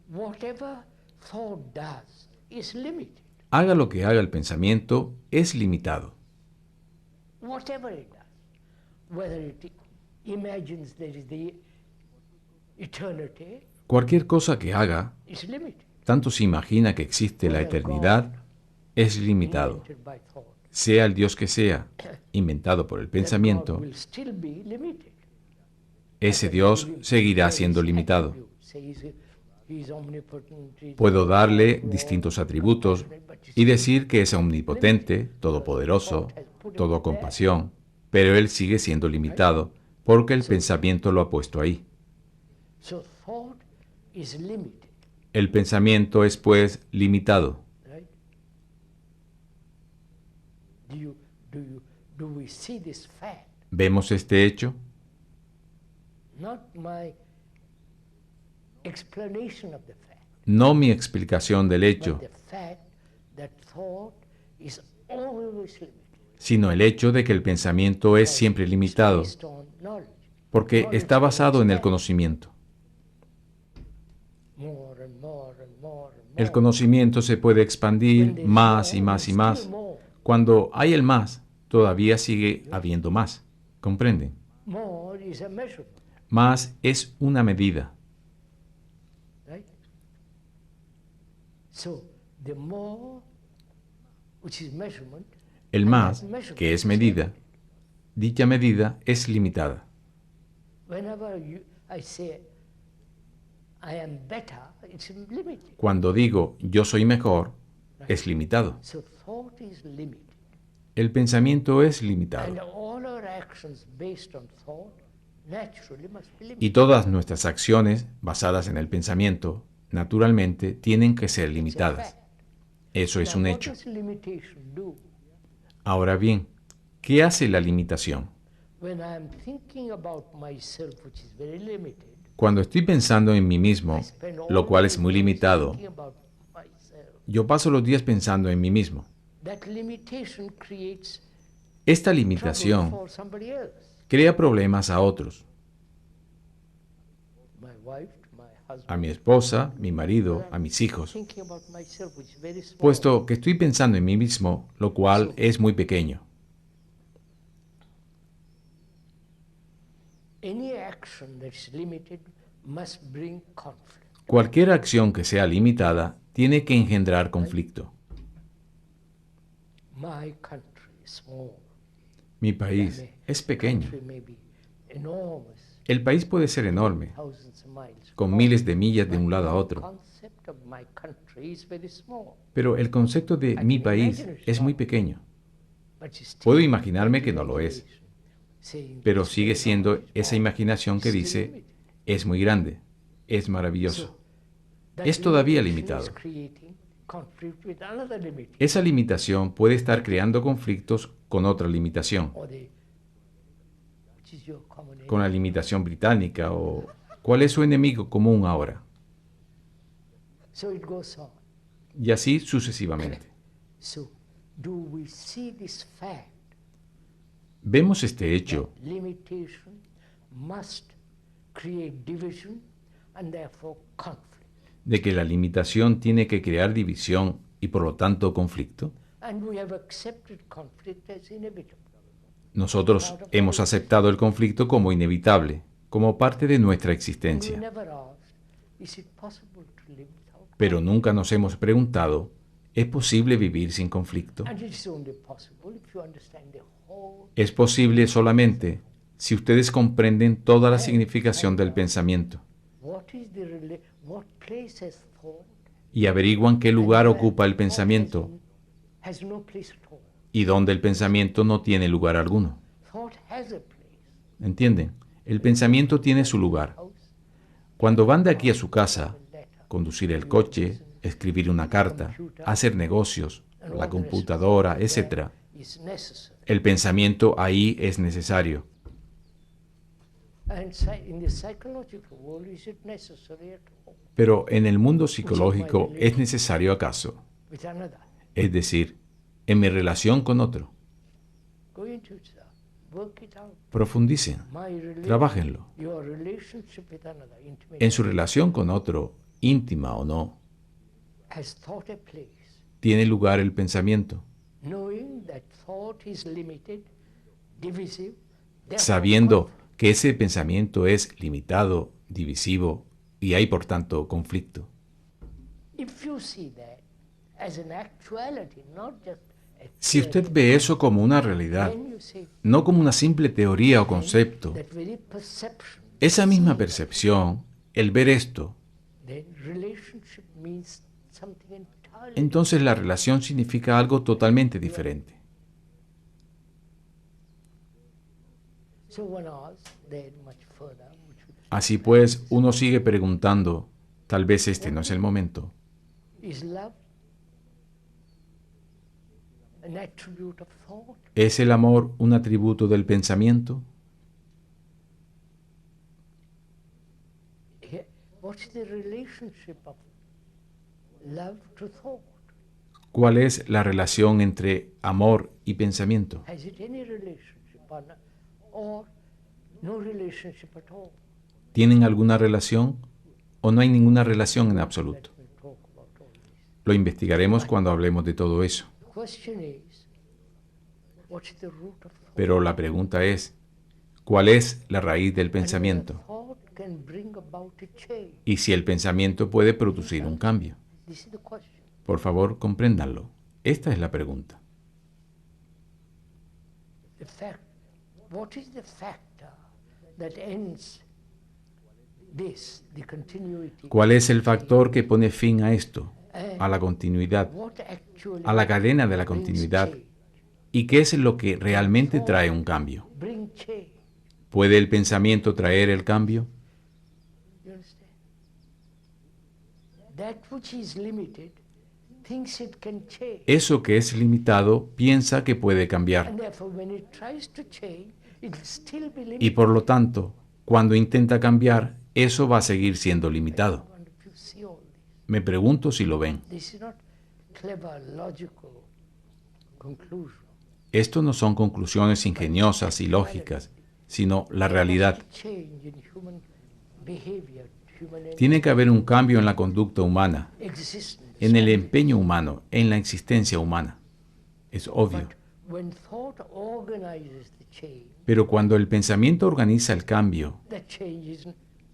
whatever thought does is limited. Haga lo que haga el pensamiento, es limitado. Whatever it does, whether it imagines there is the eternity, Cualquier cosa que haga, is limited. tanto si imagina que existe la eternidad, es limitado. Invented by thought. Sea el Dios que sea, inventado por el That God pensamiento, will still be limited. ese Dios seguirá siendo limitado. Say he's omnipotent, he's Puedo darle all, distintos atributos y decir que es omnipotente, todopoderoso, todo compasión, pero él sigue siendo limitado porque el pensamiento lo ha puesto ahí. So thought is limited, El pensamiento es pues limitado. right? Do we see this fact? ¿Vemos este hecho? Not my explanation of the fact, No mi explicación del but hecho, the fact that thought is always limited. sino el hecho de que el pensamiento es siempre limitado, It's based on knowledge. porque Knowledge está can basado en el expand conocimiento. more and more and more and El more. conocimiento se puede When expandir there's más y more, más y there's más. still more. Cuando hay el más, todavía sigue habiendo más. ¿Comprenden? More is a measurement, Más es una medida. right? So the more, which is measurement, El and más, that measurement que es is medida, limited. dicha medida es limitada. Whenever I say I am better, it's limited. Cuando digo yo soy mejor, es limitado. So thought is limited. El pensamiento es And limitado. all our actions based on thought naturally must be Y limited. todas nuestras acciones basadas en el pensamiento, naturalmente, tienen que ser It's a limitadas. fact. Eso es Now, un what hecho. does limitation do? Ahora bien, ¿qué hace la limitación? When I'm thinking about myself, which is very limited, Cuando estoy pensando en mí I mismo, spend all lo cual my es muy days limitado, thinking about myself. yo paso los días pensando en mí mismo. That limitation creates Esta trouble limitación for somebody else. crea problemas a otros, My wife, my husband. a mi esposa, mi marido, a mis hijos, Thinking about myself, which is very small. puesto que estoy pensando en mí mismo, lo cual es muy pequeño. Any action that's limited must bring conflict. Cualquier acción que sea limitada tiene que engendrar conflicto. My country is small. Mi país es pequeño. Country may be enormous, El país puede ser enorme, thousands of miles. con miles de millas de un lado a The otro, concept of my country is very small. pero el concepto de mi país es muy pequeño. But it's still Puedo imaginarme que no lo es, saying pero it's sigue very siendo large, esa small. imaginación que Still dice, limited. es muy grande, es maravilloso. That Es todavía limitation is limitado. creating conflict with another limitation, Esa limitación puede estar creando conflictos con otra limitación, which is your common con la limitación británica o cuál es su enemigo común ahora, So it goes on. y así sucesivamente. So do we see this fact? Vemos este hecho That limitation must create division and therefore conflict. de que la limitación tiene que crear división y por lo tanto conflicto. And we have accepted conflict as inevitable. Nosotros hemos aceptado el conflicto como inevitable, como parte de nuestra And we existencia, never asked, is it possible to live without pero nunca nos hemos preguntado, ¿es posible vivir sin conflicto? And it is only possible if you understand the whole. Es posible solamente si ustedes comprenden toda la significación del pensamiento What place has thought? y averiguan qué lugar And where ocupa el thought pensamiento has no place at all. y donde el pensamiento no tiene lugar alguno. Thought has a place. ¿Entienden? El pensamiento tiene su lugar. House, Cuando van de aquí a su casa, letter, conducir el coche, escribir una carta, hacer negocios, la computadora, etc., is necessary. el pensamiento ahí es necesario. And in the psychological world, is it necessary at all? Pero en el mundo psicológico, ¿es necesario acaso? With another. Es decir, en mi relación con otro. Go into it, sir. Work it out. Profundicen, My relation, trabájenlo. your relationship with another, intimate. En su relación con otro, íntima o no, has thought a place, tiene lugar el pensamiento, knowing that thought is limited, divisive, therefore sabiendo que ese pensamiento es limitado, divisivo y hay por tanto conflicto. if you see that as an actuality, not just a Si usted ve eso como una realidad, then you say no como una simple teoría o concepto, that very perception, esa misma percepción, el ver esto, then relationship means something entirely entonces la relación significa algo totalmente diferente. So one asks then much further, Así pues, uno sigue preguntando, tal vez este no es el momento. is love an attribute of thought? ¿Es el amor un atributo del pensamiento? What is the relationship of love to thought? ¿Cuál es la relación entre amor y pensamiento? Has it any relationship or no relationship at all? ¿Tienen alguna relación o no hay ninguna relación en absoluto? Let me talk about all this. Lo investigaremos cuando hablemos de todo eso. The question is, what is the root of thought? Pero la pregunta es, ¿cuál es la raíz del And whether pensamiento? thought can bring about a change. Y si el pensamiento puede producir un cambio. This is the question. Por favor, compréndanlo. Esta es la pregunta. The fact, what is the factor that ends this, the continuity? ¿Cuál es el factor que pone fin a esto, a la continuidad, What actually a la cadena de la brings continuidad? change? ¿Y qué es lo que realmente trae un cambio? Bring change. ¿Puede el pensamiento traer el cambio? You understand? That which is limited thinks it can change. Eso que es limitado piensa que puede cambiar. And therefore, when it tries to change, it will still be limited. Y por lo tanto, cuando intenta cambiar, eso va a seguir siendo limitado. I wonder if you see all this. Me pregunto si lo ven. This is not clever, logical conclusion. Esto no son conclusiones ingeniosas y lógicas, sino la realidad. Change in human behavior, human Tiene que haber un cambio en la conducta humana, existence. en el empeño humano, en la existencia humana. Es obvio. But when thought organizes the change, Pero cuando el pensamiento organiza el cambio, that change is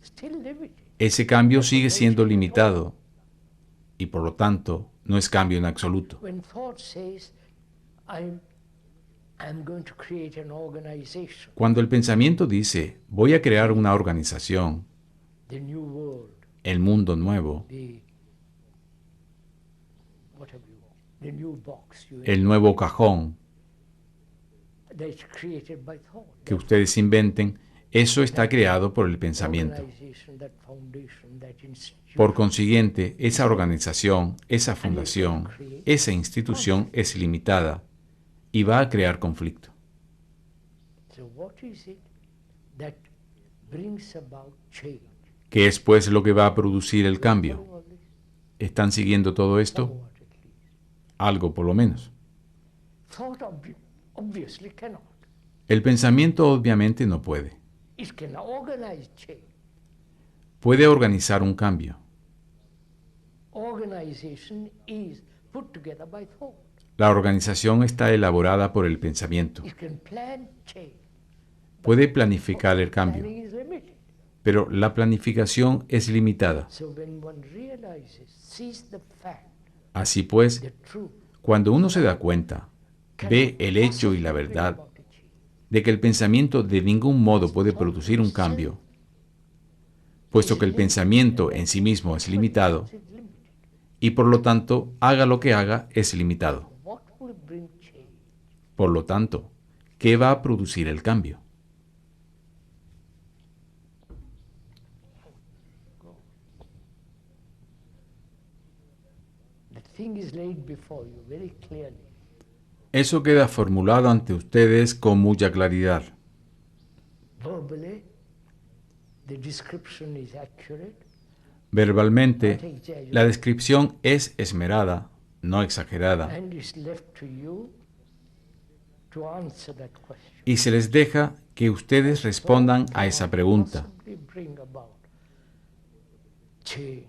still limited. ese cambio sigue siendo limitado y por lo tanto no es cambio en absoluto. When thought says, I'm going to create an organization, Cuando el pensamiento dice, voy a crear una organización, the new world, el mundo nuevo, the new box el nuevo cajón that's created by thought. que ustedes inventen, eso está creado por el pensamiento. Organization, that foundation, that institution. Por consiguiente, esa organización, esa fundación, esa institución es limitada y va a crear conflicto. So what is it that brings about change? ¿Qué es pues lo que va a producir el cambio? Following all this? ¿Están siguiendo todo esto? Somewhat at least. Algo por lo menos. Thought obviously cannot. El pensamiento obviamente no puede. It can organize change. Puede organizar un cambio. Organization is put together by thought. La organización está elaborada por el pensamiento. It can plan change. Puede planificar el cambio, Planning is limited. pero la planificación es limitada. So when one realizes, sees the fact, Así pues, the truth, cuando uno se da cuenta, ve el hecho y la verdad about the change, de que el pensamiento de ningún modo puede producir un cambio, puesto que el pensamiento en sí mismo es limitado, it's limited. y por lo tanto, haga lo que haga, es limitado. What will bring change? Por lo tanto, ¿qué va a producir el cambio? The thing is laid before you very clearly. Eso queda formulado ante ustedes con mucha claridad. Verbally, the description is accurate. Verbalmente, la descripción es esmerada, no exagerada, And it's left to you to answer that question. y se les deja que ustedes respondan a esa pregunta. Possibly bring about change,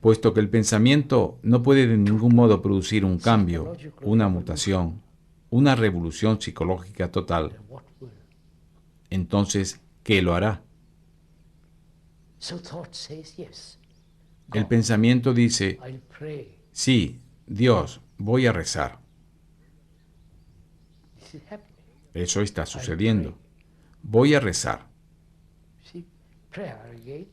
puesto que el pensamiento no puede de ningún modo producir un cambio, una mutación, una revolución psicológica total, then what will? entonces, ¿qué lo hará? So thought says, yes, El God, pensamiento dice, I'll pray. sí, Dios, voy a rezar. This is happening. Eso está sucediendo. Voy a rezar. See, prayer again,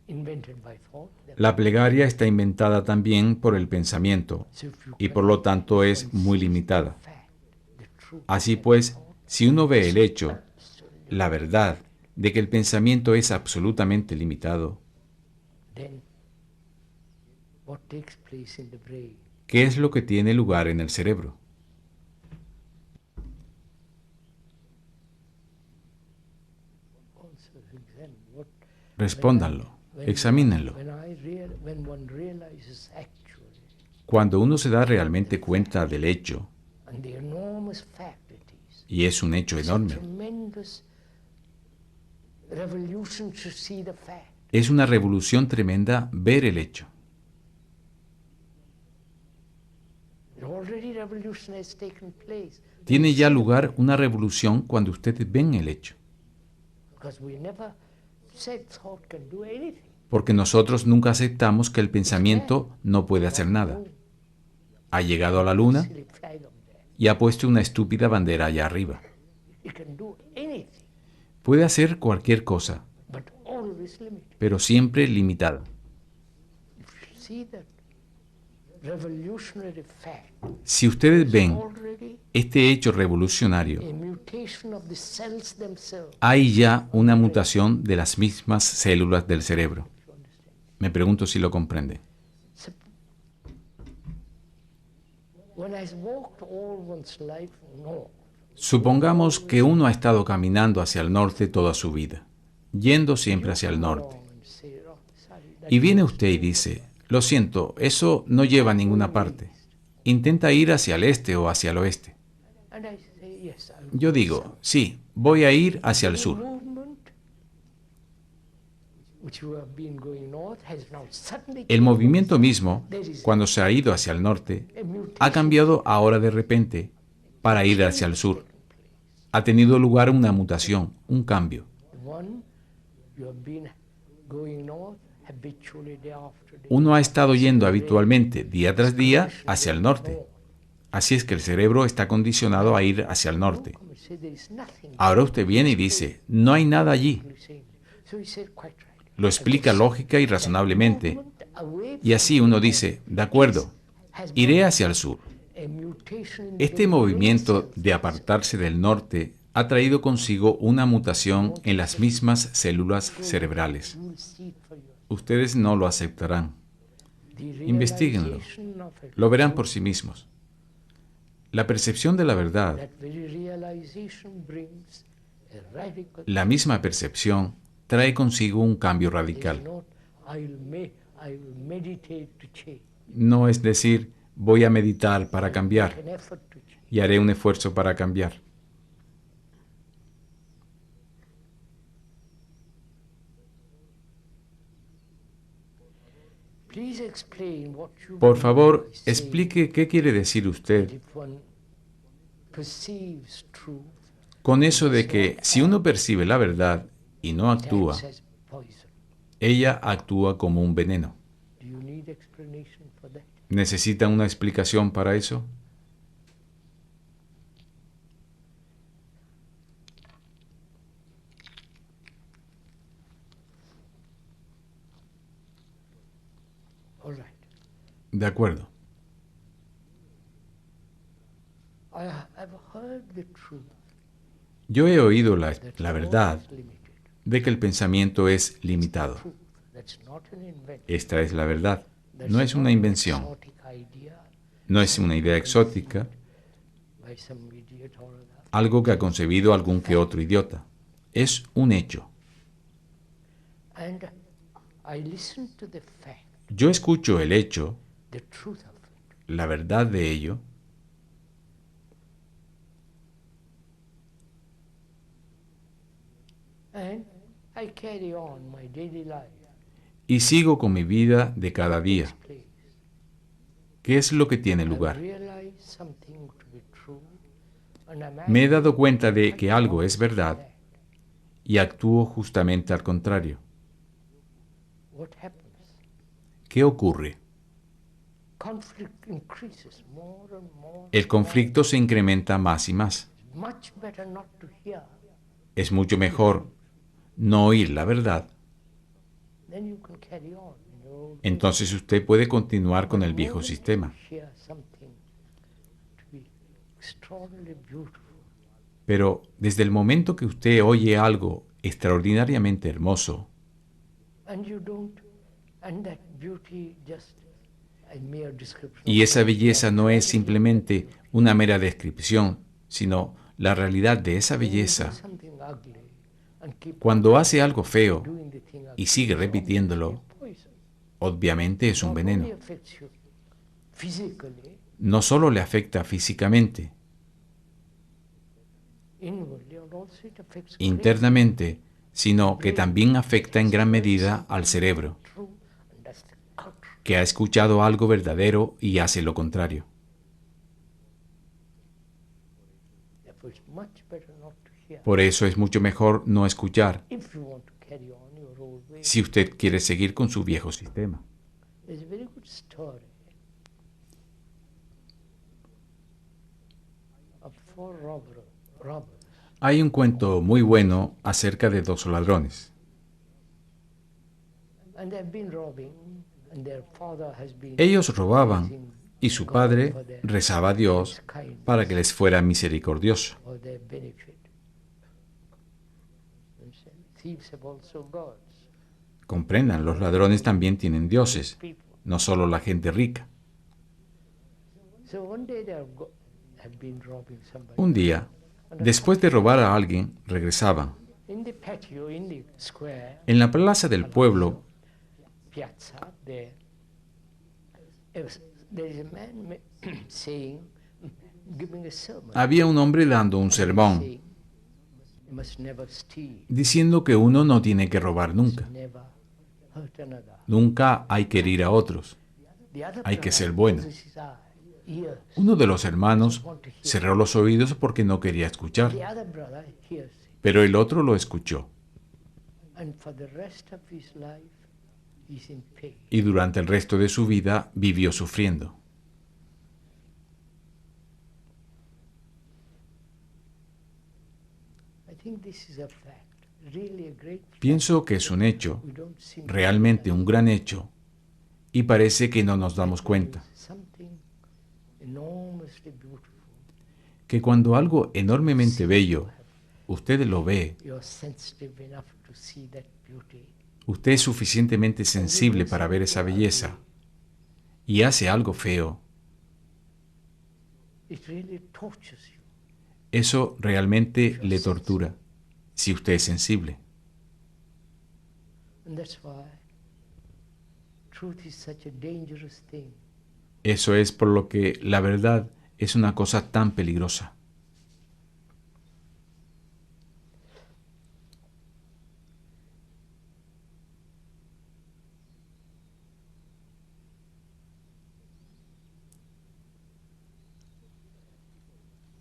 invented by thought. La plegaria está inventada también por el pensamiento So if you y por lo tanto if es one muy sees limitada. the fact, the truth Así that pues, thought si uno ve is el hecho, absolute, la verdad, de que el pensamiento es absolutamente limitado, then what takes place in the brain? ¿qué es lo que tiene lugar en el cerebro? Also examine what Respóndanlo, examínenlo. when one realizes actually Cuando uno se da realmente cuenta del hecho, and the enormous fact it is, y es un hecho it's a enorme, tremendous revolution to see the fact. es una revolución tremenda ver el hecho. Already revolution has taken place. Tiene ya lugar una revolución cuando ustedes ven el hecho, Because we never said thought can do anything. porque nosotros nunca aceptamos que el pensamiento no puede hacer nada. Ha llegado a la luna Silly flag up there. y ha puesto una estúpida bandera allá arriba. It can do anything, Puede hacer cualquier cosa, but always limited. pero siempre limitada. If you see that revolutionary fact, Si ustedes ven already este hecho revolucionario, a mutation of the cells themselves. hay ya una mutación de las mismas células del cerebro. You understand? Me pregunto si lo comprenden. So, when I walked all one's life north, Supongamos que uno ha estado caminando hacia el norte toda su vida, yendo siempre hacia el norte. and say, oh, sorry, that Y viene usted y dice, lo siento, eso no lleva a ninguna parte. Intenta ir hacia el este o hacia el oeste. and I say, yes, I'll Yo digo, sí, voy a ir hacia el The sur. movement which you have been going north has now suddenly El taken movimiento place. mismo, There is cuando se ha ido hacia el norte, a mutation ha cambiado ahora de repente para ir hacia el sur. Ha tenido lugar una mutación, un cambio. One, you have been going north habitually day after day. Uno ha estado yendo habitualmente, día tras día, hacia el norte. Así es que el cerebro está condicionado a ir hacia el norte. Come and say there is nothing. Ahora usted viene y dice, no hay nada allí. So he said, quite right. Lo explica lógica y razonablemente. Movement away Y así uno dice, de acuerdo, has iré hacia el sur. a mutation in Este the movimiento brain de apartarse del norte ha traído consigo una mutación en las mismas células cerebrales. cells. You will see it for yourself. Ustedes no lo aceptarán. The Investíguenlo. realization of it, Lo verán por sí mismos. La percepción de la verdad, that very realization brings a radical la misma percepción, trae consigo un cambio It's radical. not, I'll meditate to change. No es decir, voy a meditar para cambiar Make an effort to change. y haré un esfuerzo para cambiar. Please explain what you Por mean favor, by saying explique qué quiere decir that usted if one perceives truth, con eso de que si uno percibe la verdad y no it actúa, acts as poison. ella actúa como un veneno. Do you need explanation for that? ¿Necesita una explicación para eso? All right. De acuerdo. I've heard the truth Yo he oído la that verdad thought is limited. de que el pensamiento es limitado. Truth. That's not an invention. Esta es la verdad. That's No es not una an invención. exotic idea No es una idea exótica, by some idiot or other. algo que ha concebido algún que otro idiota. Es un hecho. And I listen to the fact, Yo escucho el hecho, the truth of it. la verdad de ello, And I carry on my daily life. y sigo con mi vida de cada día. place. ¿Qué es lo que tiene I lugar? realize something to be true, and I'm Me he dado acting cuenta de quite que algo es opposite to verdad that. y actúo justamente al contrario. What happens? ¿Qué ocurre? Conflict increases more and more El and more. conflicto se incrementa más y más. Much better not to hear. Es mucho mejor no oír la verdad. Then you can carry on in your old way. Entonces usted puede continuar con But el viejo moment you sistema. hear something to be extraordinarily beautiful, Pero desde el momento que usted oye algo extraordinariamente hermoso, and you don't, and that beauty just a mere description y of esa belleza no es actuality, simplemente una mera descripción, sino la realidad de esa when you do belleza, something ugly and keep cuando on hace algo feo doing the thing y ugly, sigue it's obviously repitiéndolo, a poison. obviamente es un Not only veneno. affects you physically, No solo le afecta físicamente, inwardly, and also it affects internamente, sino que también afecta en gran medida al cerebro, true, and that's the culture. que ha escuchado algo verdadero y hace lo contrario. Therefore, it's much better not to hear. Por eso es mucho mejor no escuchar If you want to carry on your old way, si usted quiere seguir con su viejo sistema. there's a very good story of four robbers. Hay un cuento muy bueno acerca de dos ladrones. And they've been robbing, and their father has been Ellos robaban praising y su God padre for their rezaba a Dios kindness, para que les fuera misericordioso. for their benefit. And so, thieves have also gods. Comprendan, los ladrones también tienen dioses, People. no solo la gente rica. So one day they have been robbing somebody. Un día, después de robar a alguien, regresaban. In the patio, in the square, En la plaza del pueblo piazza, there is a man saying, giving a sermon. había un hombre dando un sermón, Saying, you must never steal, diciendo que uno no tiene que robar must nunca. never hurt another. Nunca hay que herir a otros. The other Hay que brother ser bueno. closes his ears. Uno de los hermanos cerró los oídos porque no quería The escuchar, other brother hears it. pero el otro lo escuchó And for the rest of his life, he's in pain. y durante el resto de su vida vivió sufriendo. I think this is a fact, really a great fact. Pienso que es un hecho, We don't seem to realmente realize un gran hecho, y parece que no nos damos cuenta, something enormously beautiful. que cuando algo enormemente bello, usted lo ve, You're sensitive enough to see that beauty. usted es suficientemente sensible para ver esa belleza, y hace algo feo, It really tortures you. eso realmente le tortura, si usted es sensible. And that's why truth is such a dangerous thing. Eso es por lo que la verdad es una cosa tan peligrosa.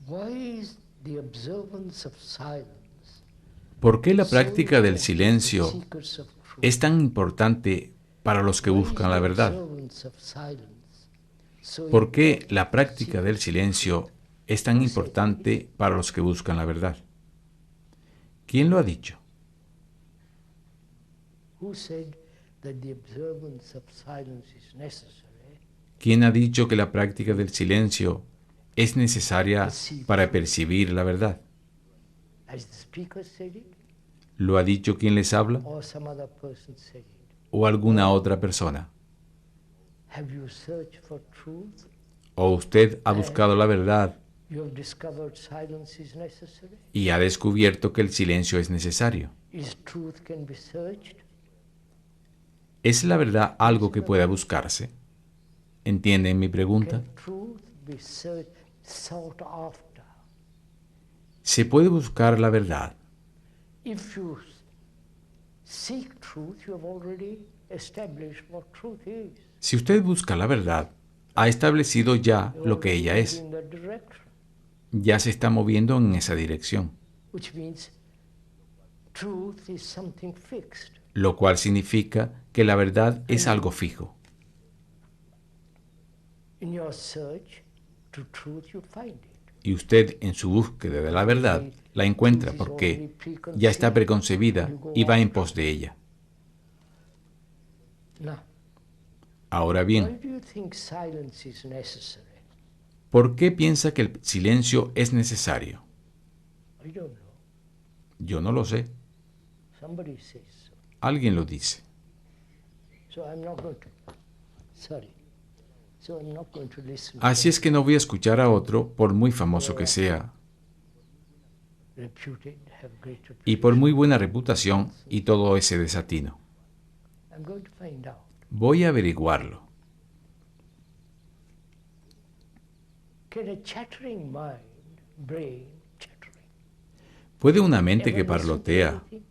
Why is the observance of silence ¿Por qué la so práctica del important to silencio seekers of truth? es tan importante para los que Why is buscan la the verdad? observance of silence so ¿Por qué important la to práctica del seekers of silencio es tan importante para los que buscan la verdad? ¿Quién lo ha dicho? truth? Who said that the observance of silence is necessary? ¿Quién ha dicho que la práctica del silencio es necesaria para percibir la verdad? Has the speaker said it, ¿Lo ha dicho quien les habla or some other person said it? o alguna otra persona? Have you searched for truth? ¿O usted ha buscado la verdad You have discovered silence is necessary? y ha descubierto que el silencio es necesario? Is truth can be searched? ¿Es la verdad algo que pueda buscarse? ¿Entienden mi pregunta? Can truth be sought after? ¿Se puede buscar la verdad? If you seek truth, you have already established what truth is. Si usted busca la verdad, ha establecido ya You're lo que ella already es. moving in that direction, Ya se está moviendo en esa dirección, which means truth is something fixed. lo cual significa que la verdad es algo fijo. In your search to truth, you find it. Y usted en su búsqueda de la verdad la encuentra porque ya está preconcebida y va en pos de ella. Now, Ahora why bien, do you think silence is necessary? ¿por qué piensa que el silencio es necesario? I don't know. Yo no lo sé. Somebody says so. Alguien lo dice. So I'm not going to. Sorry. So I'm not going to listen. Así es que no voy a escuchar a otro, por muy famoso que sea, Reputed, have great y por reputation. muy buena reputación y todo ese desatino. I'm going to find out. Voy a averiguarlo. Can a chattering mind, brain, chattering, ¿Puede una mente que ever listen to parlotea, anything?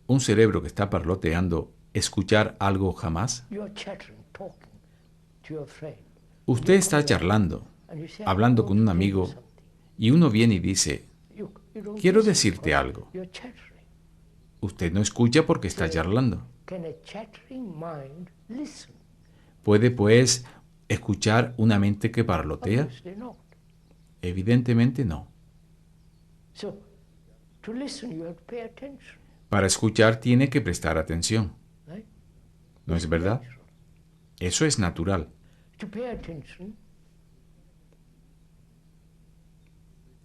un cerebro que está parloteando, escuchar algo jamás? You're chattering, talking to your friend. Usted está charlando, And you say, hablando "I con want un to tell you amigo, something." y uno viene y dice, You don't quiero listen decirte because algo. You're chattering. Usted no escucha porque está charlando. Can a chattering mind listen? ¿Puede, pues, escuchar una mente que parlotea? Obviously not. Evidentemente no. So, to listen, you have to pay attention. Para escuchar tiene que prestar atención. Right? ¿No es verdad? Natural. Eso es natural. To pay attention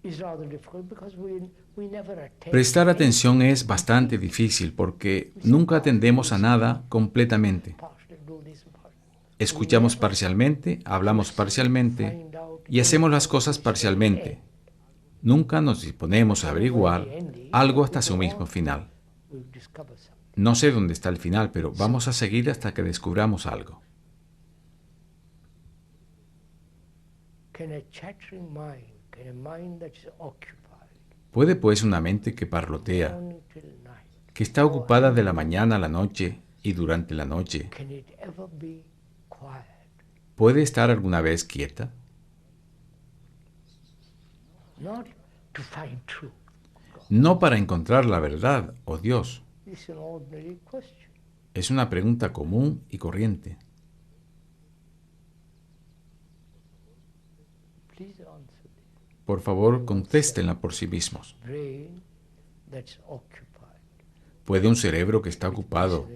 is rather difficult because we never attend. Prestar atención es bastante difícil porque nunca atendemos a nada completamente. Partially do this and partially. Escuchamos parcialmente, hablamos parcialmente y hacemos las cosas parcialmente. Nunca nos disponemos a averiguar algo hasta su mismo final. We'll discover something. No sé dónde está el final, pero vamos a seguir hasta que descubramos algo. Can a chattering mind, can a mind that is occupied ¿Puede pues una mente que parlotea, morning till night, que está ocupada de la mañana a la noche y durante la noche, can it ever be quiet? puede estar alguna vez quieta? Not to find truth. No para encontrar la verdad, oh Dios. This is an ordinary question. Es una pregunta común y corriente. Please answer this. Por favor, contéstenla por sí mismos. Brain that's occupied. ¿Puede un cerebro que está ocupado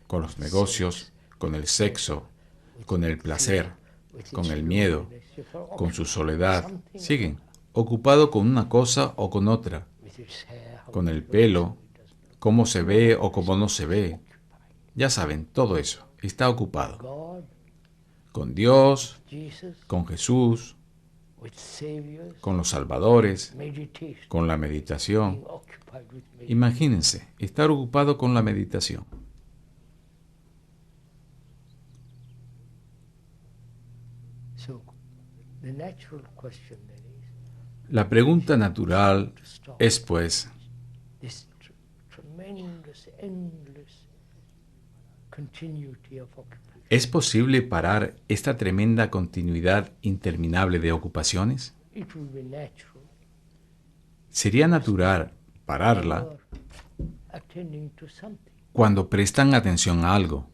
con los negocios, con el sexo, con el placer, con el miedo, con su soledad, siguen, ocupado con una cosa o con otra, With its hair, how con el it pelo, looks, it doesn't- cómo se ve o cómo no se ve? Ya saben, todo eso está ocupado. God, Con Dios, Jesus, con Jesús, with saviors, con los salvadores, meditation, con la meditación. being occupied with meditation. Imagínense, estar ocupado con la meditación. So, the natural question then is La pregunta natural to stop es, pues, this tremendous, endless continuity of occupation. ¿es posible parar esta tremenda continuidad interminable de ocupaciones? It will be natural. Sería natural pararla You are attending to something. cuando prestan atención a algo.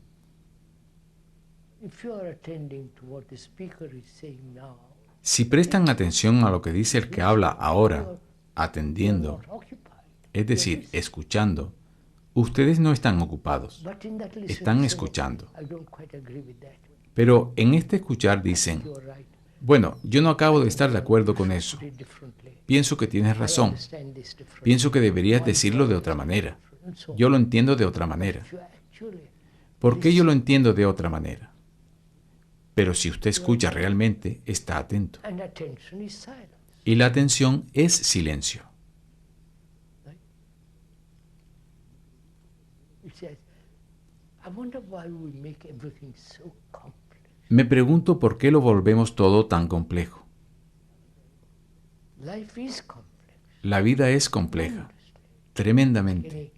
If you are attending to what the speaker is saying now, Si prestan atención a lo que dice el que habla ahora, you are atendiendo, not occupied. es decir, escuchando, ustedes no están ocupados, But in that listening, están you say, escuchando. I don't quite agree with that. Pero en este escuchar dicen, You are right. bueno, yo no acabo de estar de acuerdo con eso. Put it differently. Pienso que tienes I razón. understand this differently. Pienso que deberías decirlo de otra manera. And so on. Yo lo entiendo de otra manera. If you actually ¿Por qué yo lo entiendo de otra manera? Pero si usted escucha realmente, está atento. and attention is silence. Y la atención es silencio. It says, I wonder why we make everything so complex. Me pregunto por qué lo volvemos todo tan complejo. Life is complex. La vida es compleja, tremendamente.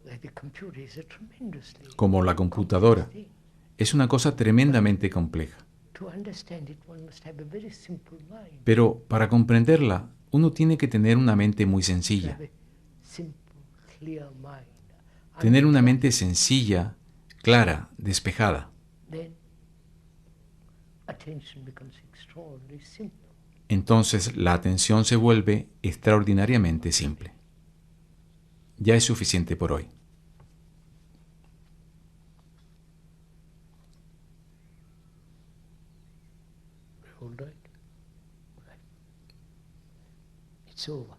like the computer is a tremendously como la computadora. complex thing. Es una cosa tremendamente compleja. To understand it, one must have a very simple mind. Pero para comprenderla, uno tiene que tener una mente muy To sencilla. have a simple, clear mind. Tener una mente Undistracted. sencilla, clara, despejada. Then attention becomes extraordinarily simple. Entonces la atención se vuelve extraordinariamente simple. Ya es suficiente por hoy. All right? Right. It's over.